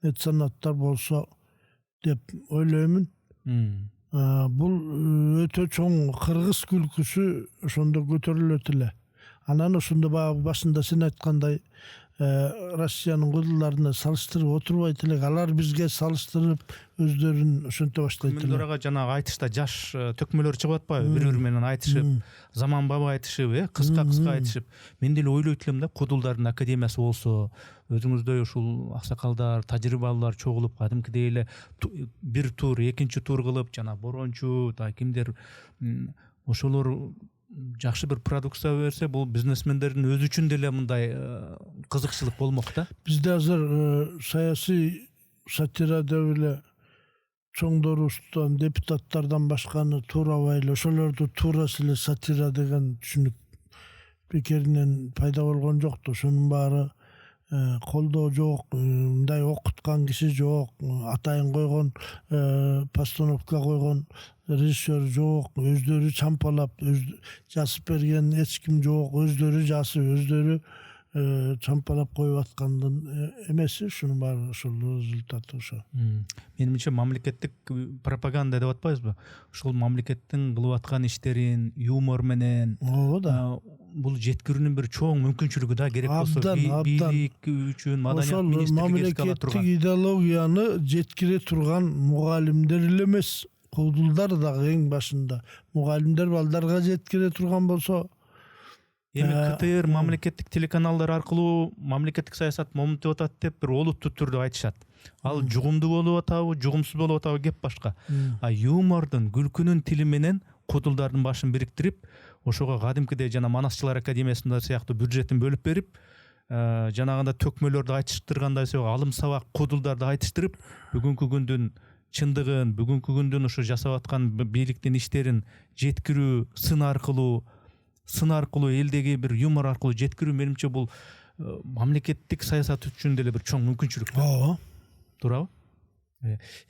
меценаттар болсо деп ойлоймун. Бул өтө чоң кыргыз күлкүсү ошондо көтөрүлөт эле. Анан ошондо баягы башында сен айткандай Россиянын кудулдарына салыштырып отурбайт элек, алар бизге салыштырып өздөрүн ошенте баштайт эле. Күмүндөрага жанагы айтышта жаш төкмөлөр чыгып атпайбы, бири-бири менен айтышып, заманбап айтышып, кыска айтышып. Мен деле ойлойт элем да, кудулдардын академиясы болсо, өзүңүздөй ушул аксакалдар, тажрыйбалуулар чогулуп, кадимкидей эле бир тур, экинчи тур кылып, жана Борончу, кимдер ошолор жакшы бир продукция берсе, бул бизнесмендердин өзү үчүн деле мындай кызыкчылык болмок да. Бизде азыр саясий сатира деп эле чоңдорубуздан, депутаттардан башканы туурабай эле, ошолорду туурасы эле сатира деген түшүнүк бекеринен пайда болгон жок да. Ошонун баары колдоо жок, мындай окуткан киши жок, атайын койгон, постановка койгон режиссер жок, өздөрү чампалап, жазып берген эч ким жок, өздөрү жазып, өздөрү чампалап коюп аткандын эмеси, ушунун баары ошол результаты ошо. Менимче мамлекеттик пропаганда деп атпайбызбы? Ошол мамлекеттин кылып аткан иштерин юмор менен, бул жеткирүүнүн бир чоң мүмкүнчүлүгү да керек болсо, бийлик үчүн, маданият министрлиги мамлекеттик идеологияны жеткире турган мугалимдер эле эмес, кудулдар дагы эң башында. Мугалимдер балдарга жеткире турган болсо, эми КТР мамлекеттик телеканалдар аркылуу мамлекеттик саясат момунтип атат деп бир олуттуу түрдө айтышат. Ал жугумдуу болуп атабы, жугумсуз болуп атабы кеп башка. Юмордун, күлкүнүн тили менен кудулдардын башын бириктирип, ошого кадимкидей жана Манасчылар академиясында сыяктуу бюджетин бөлүп берип, жанагында төкмөлөрдү айтыштыргандай алым сабак кудулдарды айтыштырып, бүгүнкү күндүн чындыгын, бүгүнкү күндүн ушу жасап аткан бийликтин иштерин жеткирүү, сын аркылуу элдеги бир юмор аркылуу жеткирүү, менимче бул мамлекеттик саясат үчүн деле бир чоң мүмкүнчүлүк. Туурабы?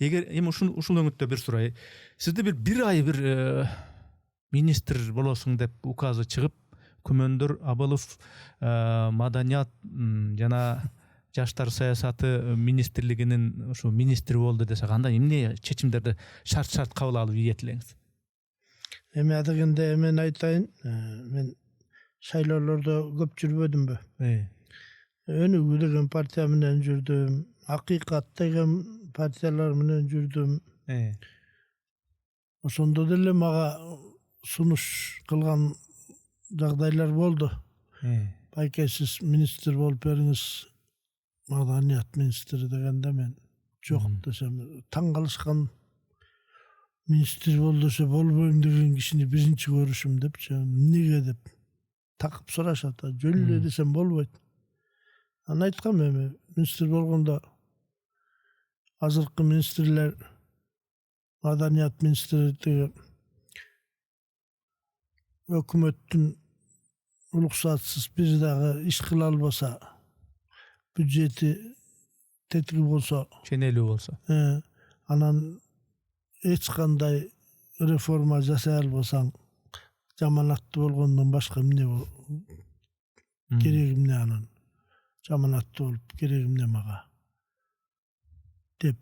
Эгер эми ушул өңүттө бир сурай, сизде бир ай бир министр болосуң деп указы чыгып, Күмөндөр Абылов маданият жана жаштар саясаты министрлигинин ушу министри болду десе, кандай эмне чечимдерди шарт кабыл алып ийет элеңиз? Эми адегенде мен айтайын, мен шайлоолордо көп жүрбөдүмбү? Өнүгүү деген партия менен жүрдүм. Акыйкат деген партиялар менен жүрдүм. Ошондо деле мага сунуш кылган жагдайлар болду. Байке сиз министр болуп бериңиз, маданият министри дегенде мен жок десем, таң калышкан. Министр бол десе болбойм деген кишини биринчи көрүшүм депчи. Эмнеге деп такып сурашат. Жөн эле десем болбойт. Аны айткам, эми министр болгондо азыркы министрлер, маданият министри өкмөттүн уруксатсыз бир дагы иш кыла албаса, бюджети тетиги болсо, ченелүү болсо, анан эч кандай реформа жасай албасаң, жаманаттуу болгондон башка эмне кереги эмне анан? Жаманаттуу болуп кереги эмне мага? Деп.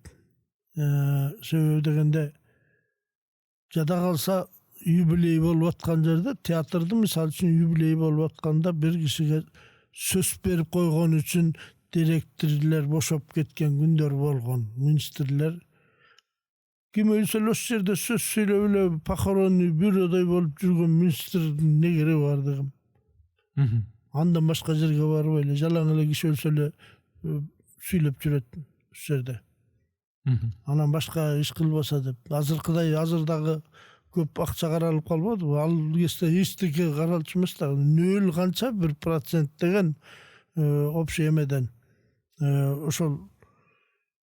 Себеби дегенде, жада калса юбилей болуп аткан жерде, театрдын мисалы үчүн юбилей болуп атканда бир кишиге сөз берип койгон үчүн директорлор бошоп кеткен күндөр болгон. Министрлер ким өлсө ошол жерде сөз сүйлөп эле похоронный бюродой болуп жүргөн министрдин не кереги бар дегем. Андан башка жерге барбай эле жалаң эле киши өлсө эле сүйлөп жүрөт ошол жерде. Анан башка иш кылбаса деп. Азыркыдай азыр дагы көп акча каралып калбадыбы? Ал кезде эчтеке каралчу эмес да. 0 канча 1% деген общий эмеден. Ошол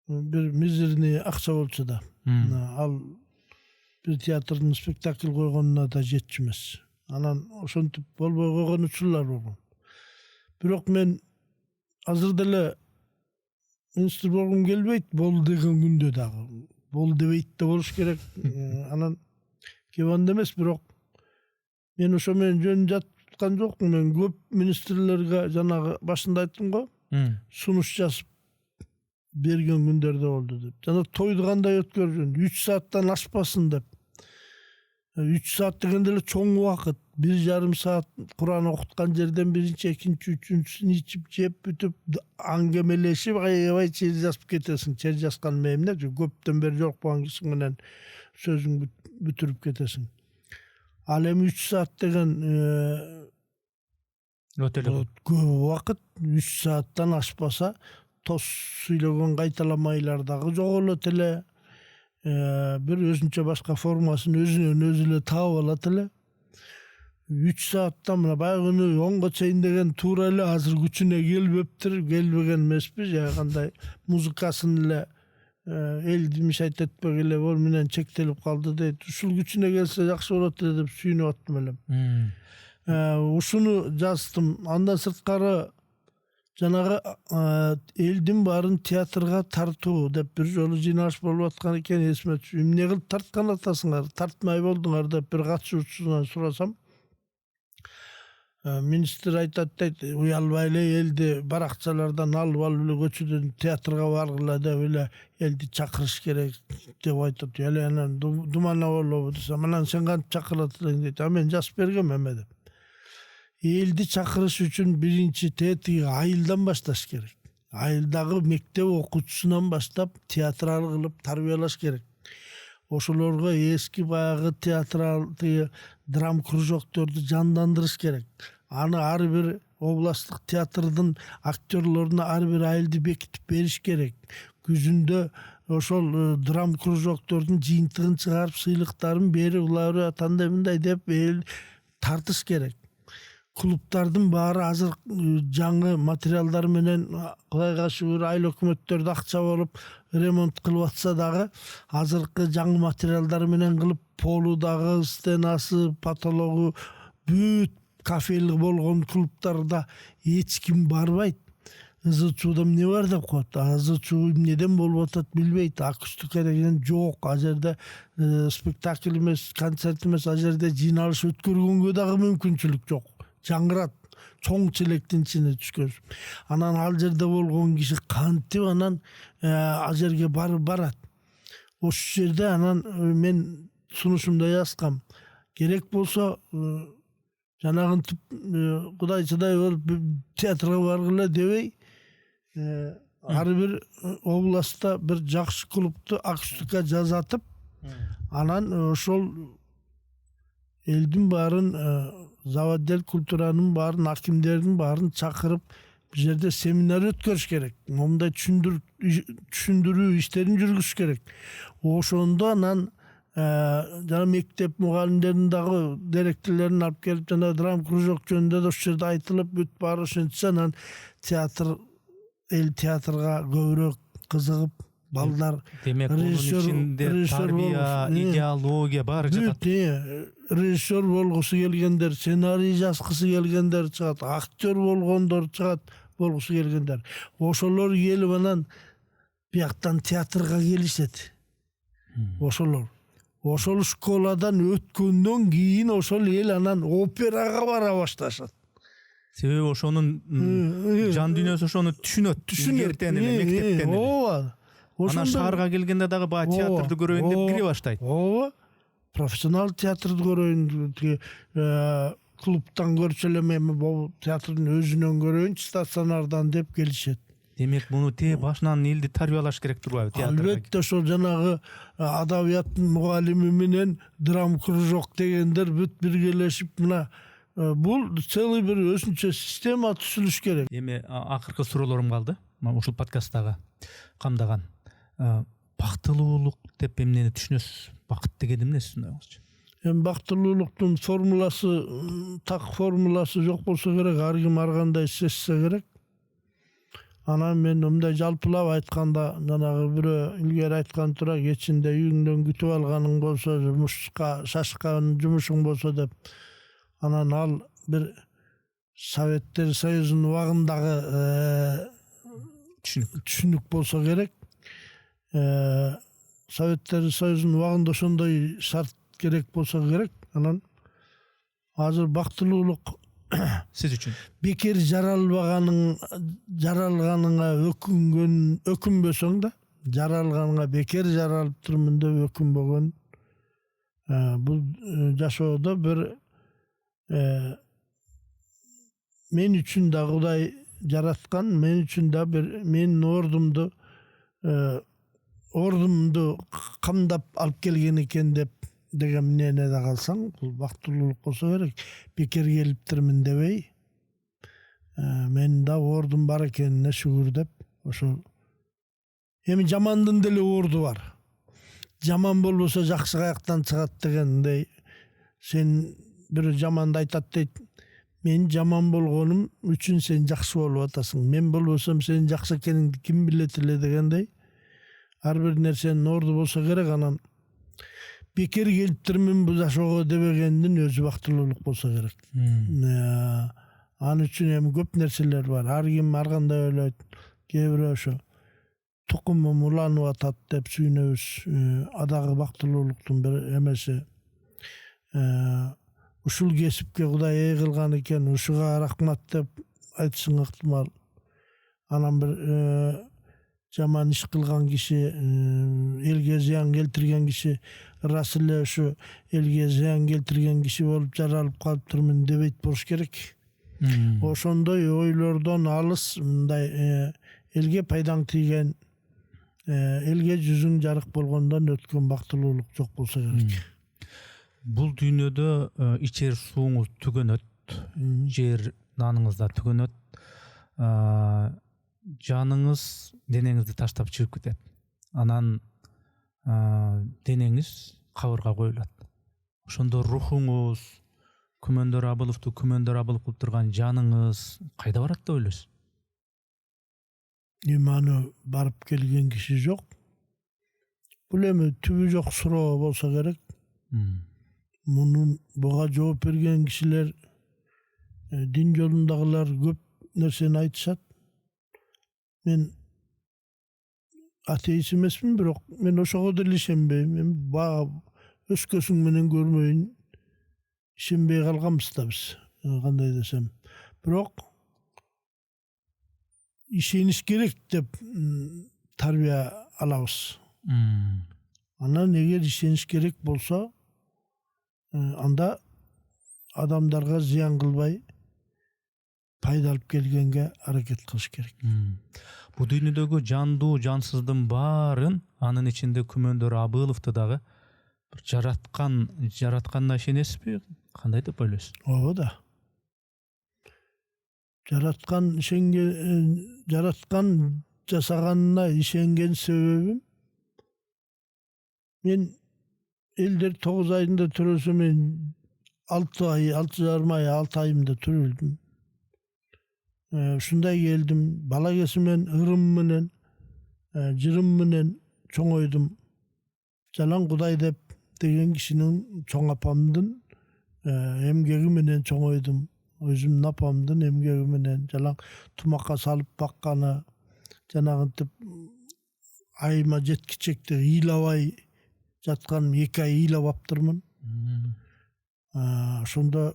бир мизерный акча болчу да. Ал бир театрдын спектакль койгонуна да жетчү эмес. Анан ошентип болбой койгон учурлар болгон. Бирок мен азыр деле министр болгум келбейт, болду деген күндө дагы. Болду дебейт да болуш керек. Анан кебанда эмес, бирок мен ошо менен жөн жаткан жокмун. Мен көп министрлерге жанагы башында айттым го, сунуш жазып берген күндөрдө болду деп. Жана тойду кандай өткөрүшүн, 3 сааттан ашпасын деп. 3 саат дегенде эле чоң убакыт. 1,5 саат Кур'ан окуткан жерден биринчи, экинчи, үчүнчүсүн ичип, жеп, бүтүп, аңгемелешип, аябай чек жазып кетесиң. Чек жазган эмне? Көптөн бери жолукпаган киши менен сөзүң бүтүрүп кетесиң. Ал эми 3 саат деген көп убакыт, 3 сааттан ашпаса, тос сүйлөгөн кайталамайлар дагы жоголот эле. Бир өзүнчө башка формасын өзүнөн өзү эле таап алат эле. 3 сааттан мына байгыны 10го чейин деген туура эле азыр күчүнө келбептир, келбеген эмеспи, же кандай музыкасын эле элди мешать этпек эле бол менен чектелип калды дейт. Ушул күчүнө келсе жакшы болот эле деп сүйүнүп аттым элем. Ушуну жаздым. Андан сырткары жанагы элдин баарын театрга тартуу деп бир жолу жыйналыш болуп аткан экен, эсиме түшүп, эмне кылып тарткан атасыңар, тартмай болдуңар деп бир катышуучусунан сурасам, министр айтат дейт, уялбай эле элди баракчалардан алып эле көчөдөн театрга баргыла деп эле элди чакырыш керек деп айтат. Эле анан думана болобу десем, анан сен кантип чакырат элең дейт. Мен жазып бергем эме деп. Элди чакырыш үчүн биринчи тетиги айылдан башташ керек. Айылдагы мектеп окуучусунан баштап театрал кылып тарбиялаш керек. Ошолорго эски баягы театрал драм кружокторду жандандырыш керек. Аны ар бир областтык театрдын актерлоруна ар бир айылды бекитип бериш керек. Күзүндө ошол драм кружоктордун жыйынтыгын чыгарып, сыйлыктарын берип, лауреат андай мындай деп эл тартыш керек. Клубтардын баары азыр жаңы материалдар менен, Кудайга шүгүр, айыл өкмөттөрдө акча болуп ремонт кылып атса дагы, азыркы жаңы материалдар менен кылып, полу дагы, стенасы, потологу бүт кафелик болгон клубтарда эч ким барбайт. Ызы чууда эмне бар деп коет. Ызы чуу эмнеден болуп атат билбейт. Акустика деген жок. А жерде спектакль эмес, концерт эмес, а жерде жыйналыш өткөргөнгө дагы мүмкүнчүлүк жок. Жаңырат, чоң челектин ичине түшкөн. Анан ал жерде болгон киши кантип анан ал жерге барат. Ошол жерде анан мен сунушумда жазгам. Керек болсо жанагынтип Кудай чыдай болуп театрга баргыла дебей, ар бир областта бир жакшы клубду акустика жасатып, анан ошол элдин баарын, заводдел культуранын баарын, акимдердин баарын чакырып, бул жерде семинар өткөрүш керек. Момундай түшүндүрүү иштерин жүргүзүш керек. Ошондо анан жана мектеп мугалимдеринин дагы директорлорун алып келип, жана драм кружок жөнүндө да ошол жерде айтылып, бүт баары ошентсе, анан театр, эл театрга көбүрөөк кызыгып, балдар демек онун ичинде тарбия, идеология баары жатат. Режиссер болгусу келгендер, сценарий жазгысы келгендер чыгат, актер болгондор чыгат, болгусу келгендер. Ошолор келип анан бияктан театрга келишет. Ошол школадан өткөндөн кийин ошол эл анан операга бара башташат. Себеби ошонун жан дүйнөсү ошону түшүнөт. Илгертен эле, мектептен эле. Ооба. Анан шаарга келгенде дагы баягы театрды көрөйүн деп кире баштайт. Ооба. Профессионал театрды көрөйүн, клубтан көрчү эле мен бул театрдын өзүнөн көрөйүн, стационардан деп келишет. Демек муну башынан элди тарбиялаш керек турбайбы театрга? Албетте, ошол жанагы адабияттын мугалими менен драм кружок дегендер бүт биргелешип, мына бул целый бир өзүнчө система түзүлүш керек. Эми акыркы суроолорум калды. Ушул подкасттагы камдаган. Бактылуулук деп эмнени түшүнөсүз? Бакыт деген эмне сиздин оюңузча? Эми бактылуулуктун формуласы, так формуласы жок болсо керек, ар ким ар кандай сезсе керек. Анан мен мындай жалпылап айтканда, жанагы бирөө илгери айткан тура, кечинде үйүңдөн күтүп алганың болсо, жумушка шашкан жумушуң болсо деп, анан ал бир Советтер Союзунун убагындагы түшүнүк болсо керек. Советтер Союзунун убагында ошондой шарт керек болсо керек. Анан азыр бактылуулук сиз үчүн бекер жаралганыңа өкүнбөсөң да, жаралганыңа бекер жаралып турмун деп өкүнбөгөн. Бул жашоодо бир мен үчүн да Кудай жараткан, мен үчүн да бир менин ордумду камдап алып келген экен деп деген эмнене да калсаң, бул бактылуулук болсо керек. Бекер келиптирмин дебей, менин да ордум бар экенине шүгүр деп, ошол. Эми жамандын деле орду бар. Жаман болбосо жакшы каяктан чыгат дегендей, сен бир жаманды айтат дейт. Мен жаман болгонум үчүн сен жакшы болуп атасың. Мен болбосом сенин жакшы экениңди ким билет эле дегендей. Ар бир нерсенин орду болсо керек. Анан бекер келиптирмин бул жашоого дебегендин өзү бактылуулук болсо керек. Анын үчүн эми көп нерселер бар. Ар ким ар кандай ойлойт. Кээ бирөө ошо тукумум уланып атат деп сүйүнөбүз. Адагы бактылуулуктун бир эмеси. Ушул кесипке Кудай ээ кылган экен, ушуга рахмат деп айтышың ыктымал. Анан бир жаман иш кылган киши, элге зыян келтирген киши, ырас эле ушу элге зыян келтирген киши болуп жаралып калыптырмын дебейт болуш керек. Ошондой ойлордон алыс, мындай элге пайдаң тийген, элге жүзүң жарык болгондон өткөн бактылуулук жок болсо керек. Бул дүйнөдө ичер сууңуз түгөнөт, жер наныңыз да түгөнөт, жаныңыз денеңизди таштап чыгып кетет. Анан денеңиз кабырга коюлат. Ошондо рухуңуз, күмөндөр абылып кылып турган жаныңыз кайда барат деп ойлойсуз? Эми аны барып келген киши жок. Бул эми түбү жок суроо болсо керек. Буга жооп берген кишилер, дин жолундагылар көп нерсени айтышат. Мен атеист эмесмин, бирок мен ошого деле ишенбейм. Мен бага өскөсүң менен көрмөйүн ишенбей калганбыз да биз. Кандай десем, бирок ишениш керек деп тарбия алабыз. Анан эгер ишениш керек болсо, анда адамдарга зыян кылбай, пайда алып келгенге аракет кылыш керек. Бу дүйнөдөгү жандуу жансыздын баарын, анын ичинде Күмөндөр Абыловду дагы бир жаратканына ишенесизби? Кандай деп ойлойсуз? Ооба да. Жараткан жасаганына ишенген себебим, мен элдер 9 айында төрөсө, мен 6 ай, 6,5 ай, 6 айымда төрөлдүм. Ушундай келдим, бала кезимден ырым менен, жырым менен чоңойдум. Жалаң Кудай деген кишинин, чоң апамдын эмгеги менен чоңойдум. Өзүмдүн апамдын эмгеги менен жалаң тумакка салып бакканы, жанагынтип айыма жеткичекте ыйлабай жатканым, 2 ай ыйлабаптырмын. Ошондо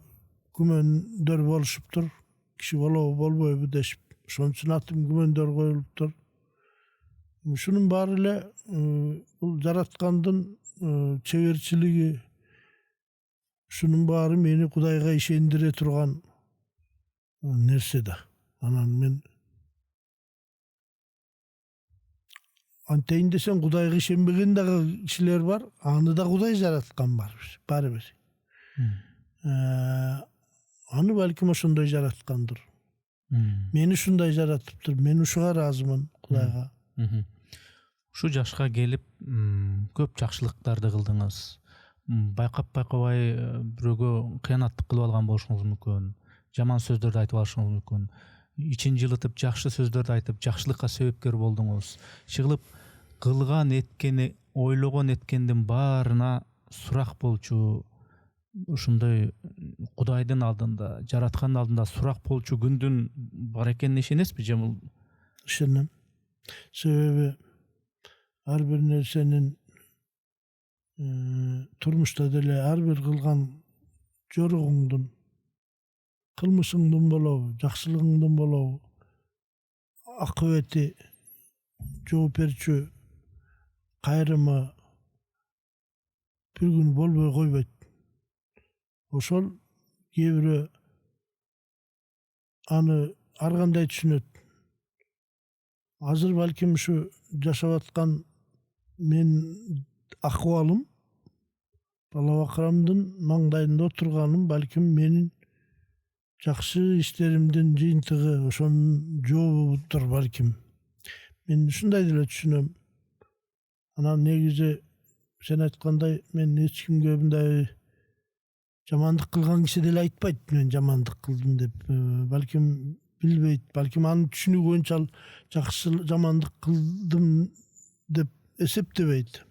күмөндөр болушуптур. Киши болобу болбойбу дешип, ошон үчүн атым Күмөндөр коюлуптур. Ушунун баары эле бул жараткандын чеберчилиги, ушунун баары мени Кудайга ишендире турган нерсе да. Анан мен антейин десем, Кудайга ишенбеген дагы кишилер бар, аны да Кудай жараткан баары бир. Аны балким ошондой жараткандыр. Мени ушундай жаратыптыр. Мен ушуга ыраазымын Кудайга. Ушу жашка келип көп жакшылыктарды кылдыңыз. Байкап-байкабай бирөөгө кыянаттык кылып алган болушуңуз мүмкүн. Жаман сөздөрдү айтып алышыңыз мүмкүн. Ичин жылытып, жакшы сөздөрдү айтып, жакшылыкка себепкер болдуңуз. Чыгылып кылган эткени, ойлогон эткендин баарына сурак болчу, ушундай Кудайдын алдында, жараткандын алдында сурак болчу күндүн бар экенине ишенесизби же? Ишенем. Себеби ар бир нерсенин турмушта деле ар бир кылган жоругуңдун, кылмышыңдын болобу, жакшылыгыңдын болобу, акыбети, жооп берчү кайрымы бир күн болбой койбойт. Ошол кээ бирөө аны ар кандай түшүнөт. Азыр балким ушу жашап аткан мен акыбалым, бала бакырамдын маңдайында отурганым балким менин жакшы иштеримдин жыйынтыгы, ошонун жообуdur балким. Мен ушундай деле түшүнөм. Анан негизи сен айткандай, мен эч кимге мындай жамандык кылган киши деле айтпайт мен жамандык кылдым деп. Балким билбейт, балким анын түшүнүгү боюнча жамандык кылдым деп эсептебейт.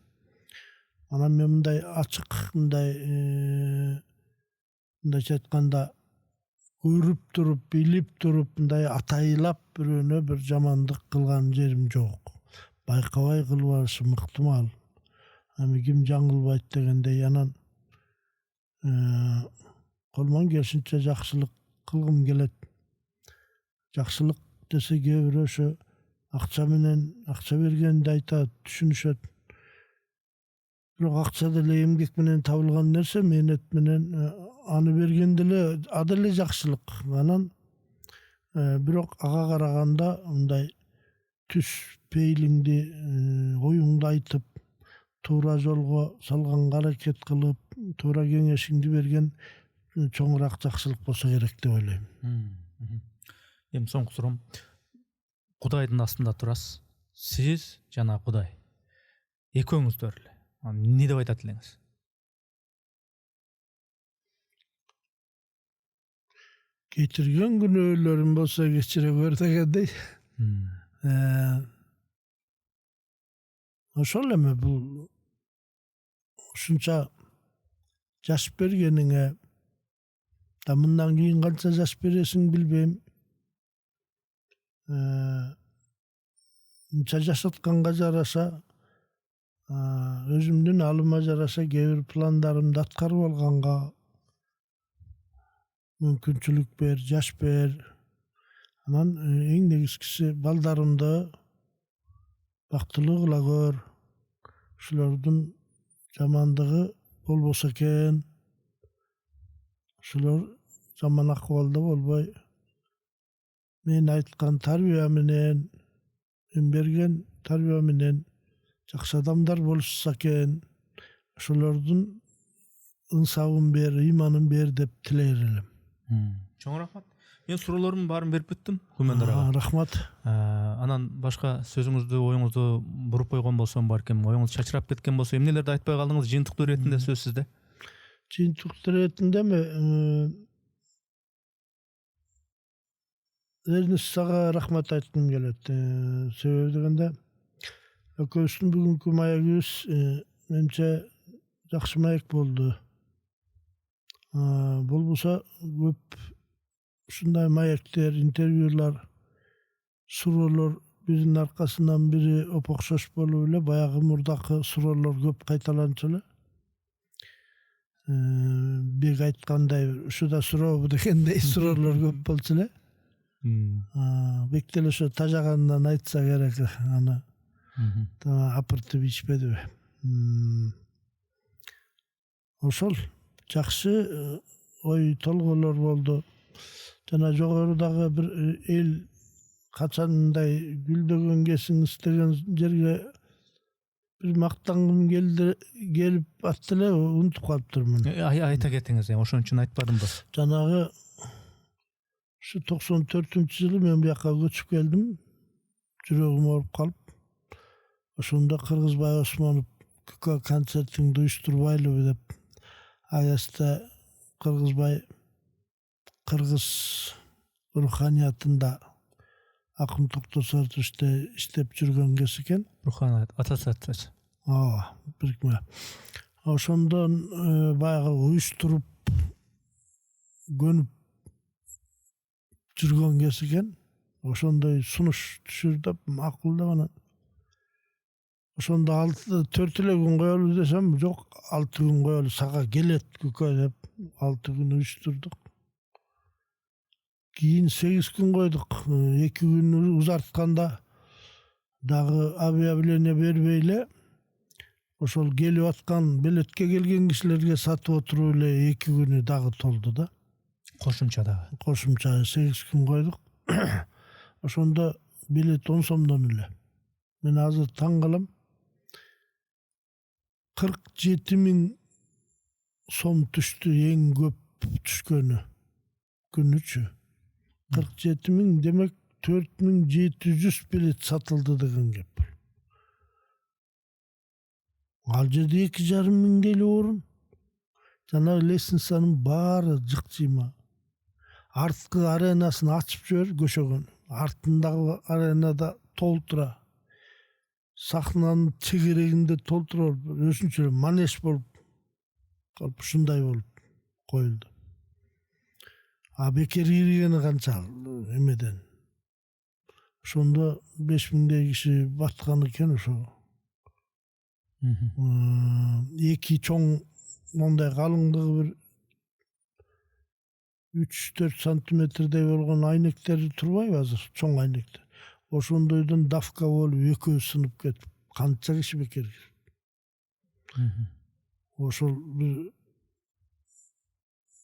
Анан мен мындай ачык, мындайча айтканда көрүп туруп, билип туруп, мындай атайлап бирөөнө бир жамандык кылган жерим жок. Байкабай кылып алышым ыктымал. Ами ким жаңылбайт дегендей. Анан колмон келишинче жакшылык кылгым келет. Жакшылык десе кээ бирөө ошо акча бергенди айтат, түшүнүшөт. Бирок акча деле эмгек менен табылган нерсе, мээнет менен аны берген деле а деле жакшылык. Анан бирок ага караганда мындай түз пейлиңди, оюңду айтып, туура жолго салганга аракет кылып, туура кеңешиңди берген чоңураак жакшылык болсо керек деп ойлойм. Эми соңку суроом. Кудайдын астында турасыз. Сиз жана Кудай. Экөөңүздөр эле. Эмне деп айтат элеңиз? Кетирген күнөөлөрүм болсо кечире көр дегендей. Ошол эме бул ушунча жаш бергениңе, да мындан кийин канча жаш бересиң билбейм. Мынча жашатканга жараша, өзүмдүн алыма жараша кээ бир пландарымды аткарып алганга мүмкүнчүлүк бер, жаш бер. Анан эң негизгиси балдарымды бактылуу кыла көр. Ушулордун жамандыгы болбосо экен. Ушулор жаман акыбалда болбой, мен айткан тарбия менен, мен берген тарбия менен жакшы адамдар болушса экен, ошолордун ыңсабын бер, ыйманын бер деп тилейер элем. Чоң рахмат. Мен суроолорумдун баарын берип бүттүм Гүлмөндөр ага. Рахмат. Анан башка сөзүңүздү, оюңузду буруп койгон болсом баркем, оюңуз чачырап кеткен болсо, эмнелерди айтпай калдыңыз жыйынтыктуу иретинде сөз сизде? Жыйынтыктуу иретиндеби? Эрнис сага рахмат айткым келет. Себеби дегенде экөөбүздүн бүгүнкү маегибиз менимче жакшы маек болду. Болбосо көп ушундай маектер, интервьюлар, суроолор биринин аркасынан бири опокшош болуп эле баягы мурдакы суроолор көп кайталанчу эле. Бек айткандай ушу да сурообу дегендей суроолор көп болчу эле. Бек деле ошо тажагандан айтса керек, аны апыртып ичпедиби. Ошол жакшы ой толгоолор болду. Жана жогорудагы бир эл качандай гүлдөгөн кесиңиз деген жерге бир мактангым келип атты эле, унутуп калыптырмын. Айта кетиңиз, ошон үчүн айтпадымбы? Жанагы ушу 94-жылы мен бияка көчүп келдим. Жүрөгүм ооруп калып. Ошондо Кыргызбай Осмонов КК концертиңди уюштурбайлыбы деп аясты Кыргызбай кыргыз руханиятында Акын Токтосоровичте иштеп жүргөн кез экен. Руханият ассоциация. Бирикме. Ошондон баягы уюштуруп көнүп жүргөн кез экен. Ошондой сунуш түшүрүп макулдап анан ошондо 4 эле күн коелу десем, жок 6 күн коелу, сага келет көкө деп 6 күн уюштурдук. Кийин 8 күн койдук. 2 күн узартканда дагы объявление бербей эле ошол келип аткан билетке келген кишилерге сатып отуруп эле 2 күнү дагы толду да. Кошумча 8 күн койдук. Ошондо билет 10 сомдон эле. Мен азыр таң калам. 47.000 сом түштү, эң көп түшкөнү күнүчү. 47.000, демек 4.700 билет сатылды деген кеп. Ал жерде 2,5 миңге эле орун. Жана лестницанын баары жыкчыйма. Арткы аренасын ачып жибер, көшөгөн. Артындагы аренада толтура. Сахнанын чегерегинде толтура, өзүнчө манеж болуп калып, ушундай болуп коюлду. Бекер киргени канча эмеден. Ошондо 5.000 киши баткан экен ошо. 2 чоң мондай калыңдыгы бир 3-4 сантиметрдей болгон айнектери турбайбы азыр, чоң айнектер. Ошондойдон давка болуп экөө сынып кетип, канча киши бекер. Ошол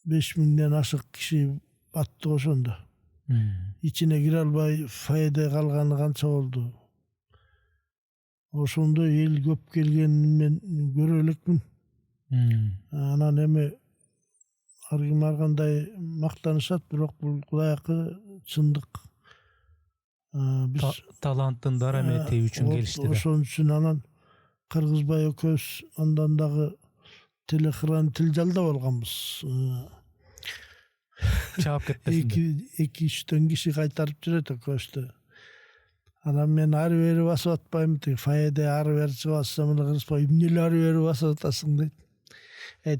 5.000ден ашык киши батты ошондо. Ичине кире албай фойеде калганы канча болду. Ошондо эл көп келгенин мен көрө элекмин. Анан эми ар ким ар кандай мактанышат, бирок бул кудайакы чындык. Биз таланттын дарамети үчүн келишти да. Ошон үчүн анан Кыргызбай экөөбүз андан дагы телеэкран тил жалдап алганбыз. Чаап кетпесин. 2-3 киши кайтарып жүрөт экөөбүздү. Анан мен ары бери басып атпайм, фойеде ары бери чыгып атсам эле Кыргызбай эмне эле ары бери басып атасың дейт.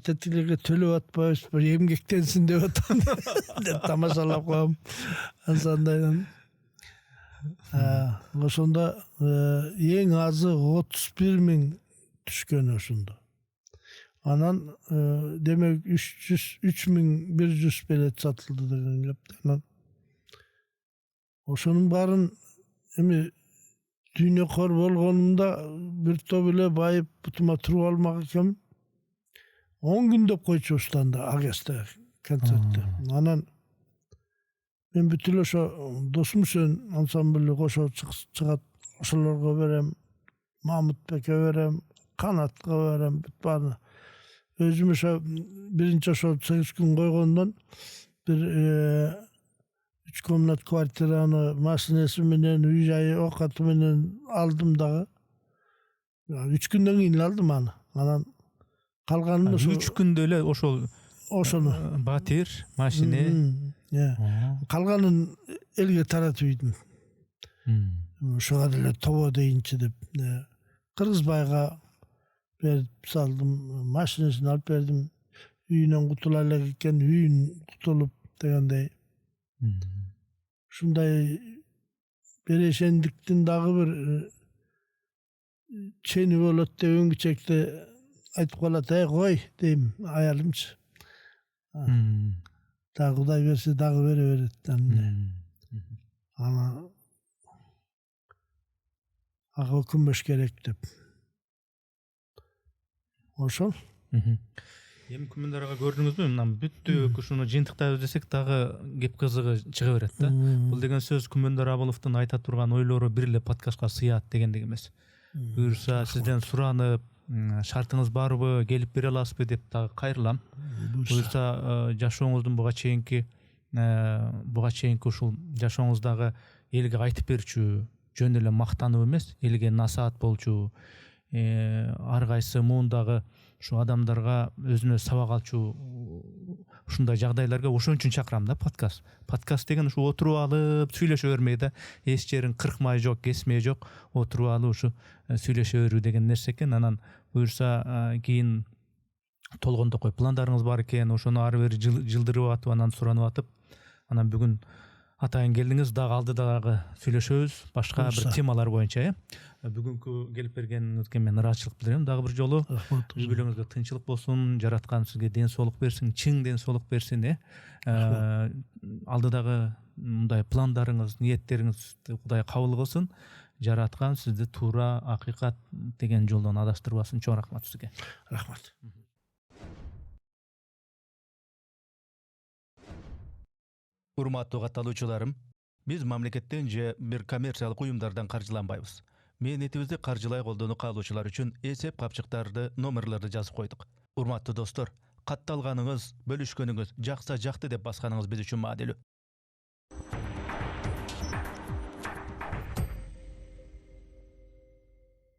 Тетилерге төлөп атпайбыз, бир эмгектенсин деп атам деп тамашалап коем. Ансандайдан ошондо эң азы 31.000 түшкөн ошондо. Анан демек 3.100 билет сатылды деген кеп. Анан ошонун баарын эми дүйнөкөр болгонумда бир топ эле байып бутума туруп алмак экенмин. 10 күн деп койчу устанда Агесте концертте. Анан мен бүт эле ошо досум үчүн ансамбль кошо чыгат, ошолорго берем, Мамытбекке берем, Канатка берем, бүт баарын. Өзүм ошо биринчи ошо 8 күн койгондон бир 3 комнат квартираны машинеси менен, үй жайы, оокаты менен алдым дагы. 3 күндөн кийин эле алдым аны. Анан калганын ошо 3 күндө эле ошол ошону батир, машине. Калганын элге таратып ийдим. Ошого деле тобо дейинчи деп. Кыргызбайга берип салдым, машинесин алып бердим. Үйүнөн кутула элек экен, үйүн кутулуп дегендей. Ушундай берешендиктин дагы бир чени болот деп өңгүчекте айтып калат, кой дейм, аялымчы. Дагы Кудай берсе дагы бере берет. Аны ага өкүнбөш керек деп. Ошол. Эми күмүндарга көрдүңүзбү? Мына бүттү ушуну жыйынтыктайбыз десек дагы кеп кызыгы чыга берет да. Бул деген сөз Күмөндөр Абыловдун айта турган ойлору бир эле подкастка сыят дегендик эмес. Буюрса сизден суранып, шартыңыз барбы, келип бере аласызбы деп дагы кайрылам. Буюрса жашооңуздун буга чейинки ушул жашооңуздагы элге айтып берчү, жөн эле мактануу эмес, элге насаат болчу, ар кайсы муундагы ушу адамдарга өзүнө сабак алчу ушундай жагдайларга ошон үчүн чакырам да подкаст. Подкаст деген ушу отуруп алып сүйлөшө бермей да, эч жерин кыркмай жок, кесмей жок, отуруп алып ушу сүйлөшө берүү деген нерсе экен. Анан буюрса кийин толгондокой пландарыңыз бар экен, ошону ары бери жылдырып атып, анан суранып атып, анан бүгүн атайын келдиңиз, дагы алдыдагы сүйлөшөбүз башка бир темалар боюнча. Бүгүнкү келип бергениңизге мен ыраазычылык билдирем дагы бир жолу. Үй бүлөңүзгө тынчылык болсун, жараткан сизге ден соолук берсин, чың ден соолук берсин. Алдыдагы мындай пландарыңыз, ниеттериңизди Кудай кабыл кылсын. Жараткан сизди туура, акыйкат деген жолдон адаштырбасын. Чоң рахмат сизге. Рахмат. Урматтуу катталуучуларым, биз мамлекеттен же бир коммерциялык уюмдардан каржыланбайбыз. Мээнетибизди каржылай колдонуу каалоочулар үчүн эсеп капчыктарды, номерлерди жазып койдук. Урматтуу достор, катталганыңыз, бөлүшкөнүңүз, жакса жакты деп басканыңыз биз үчүн маанилүү.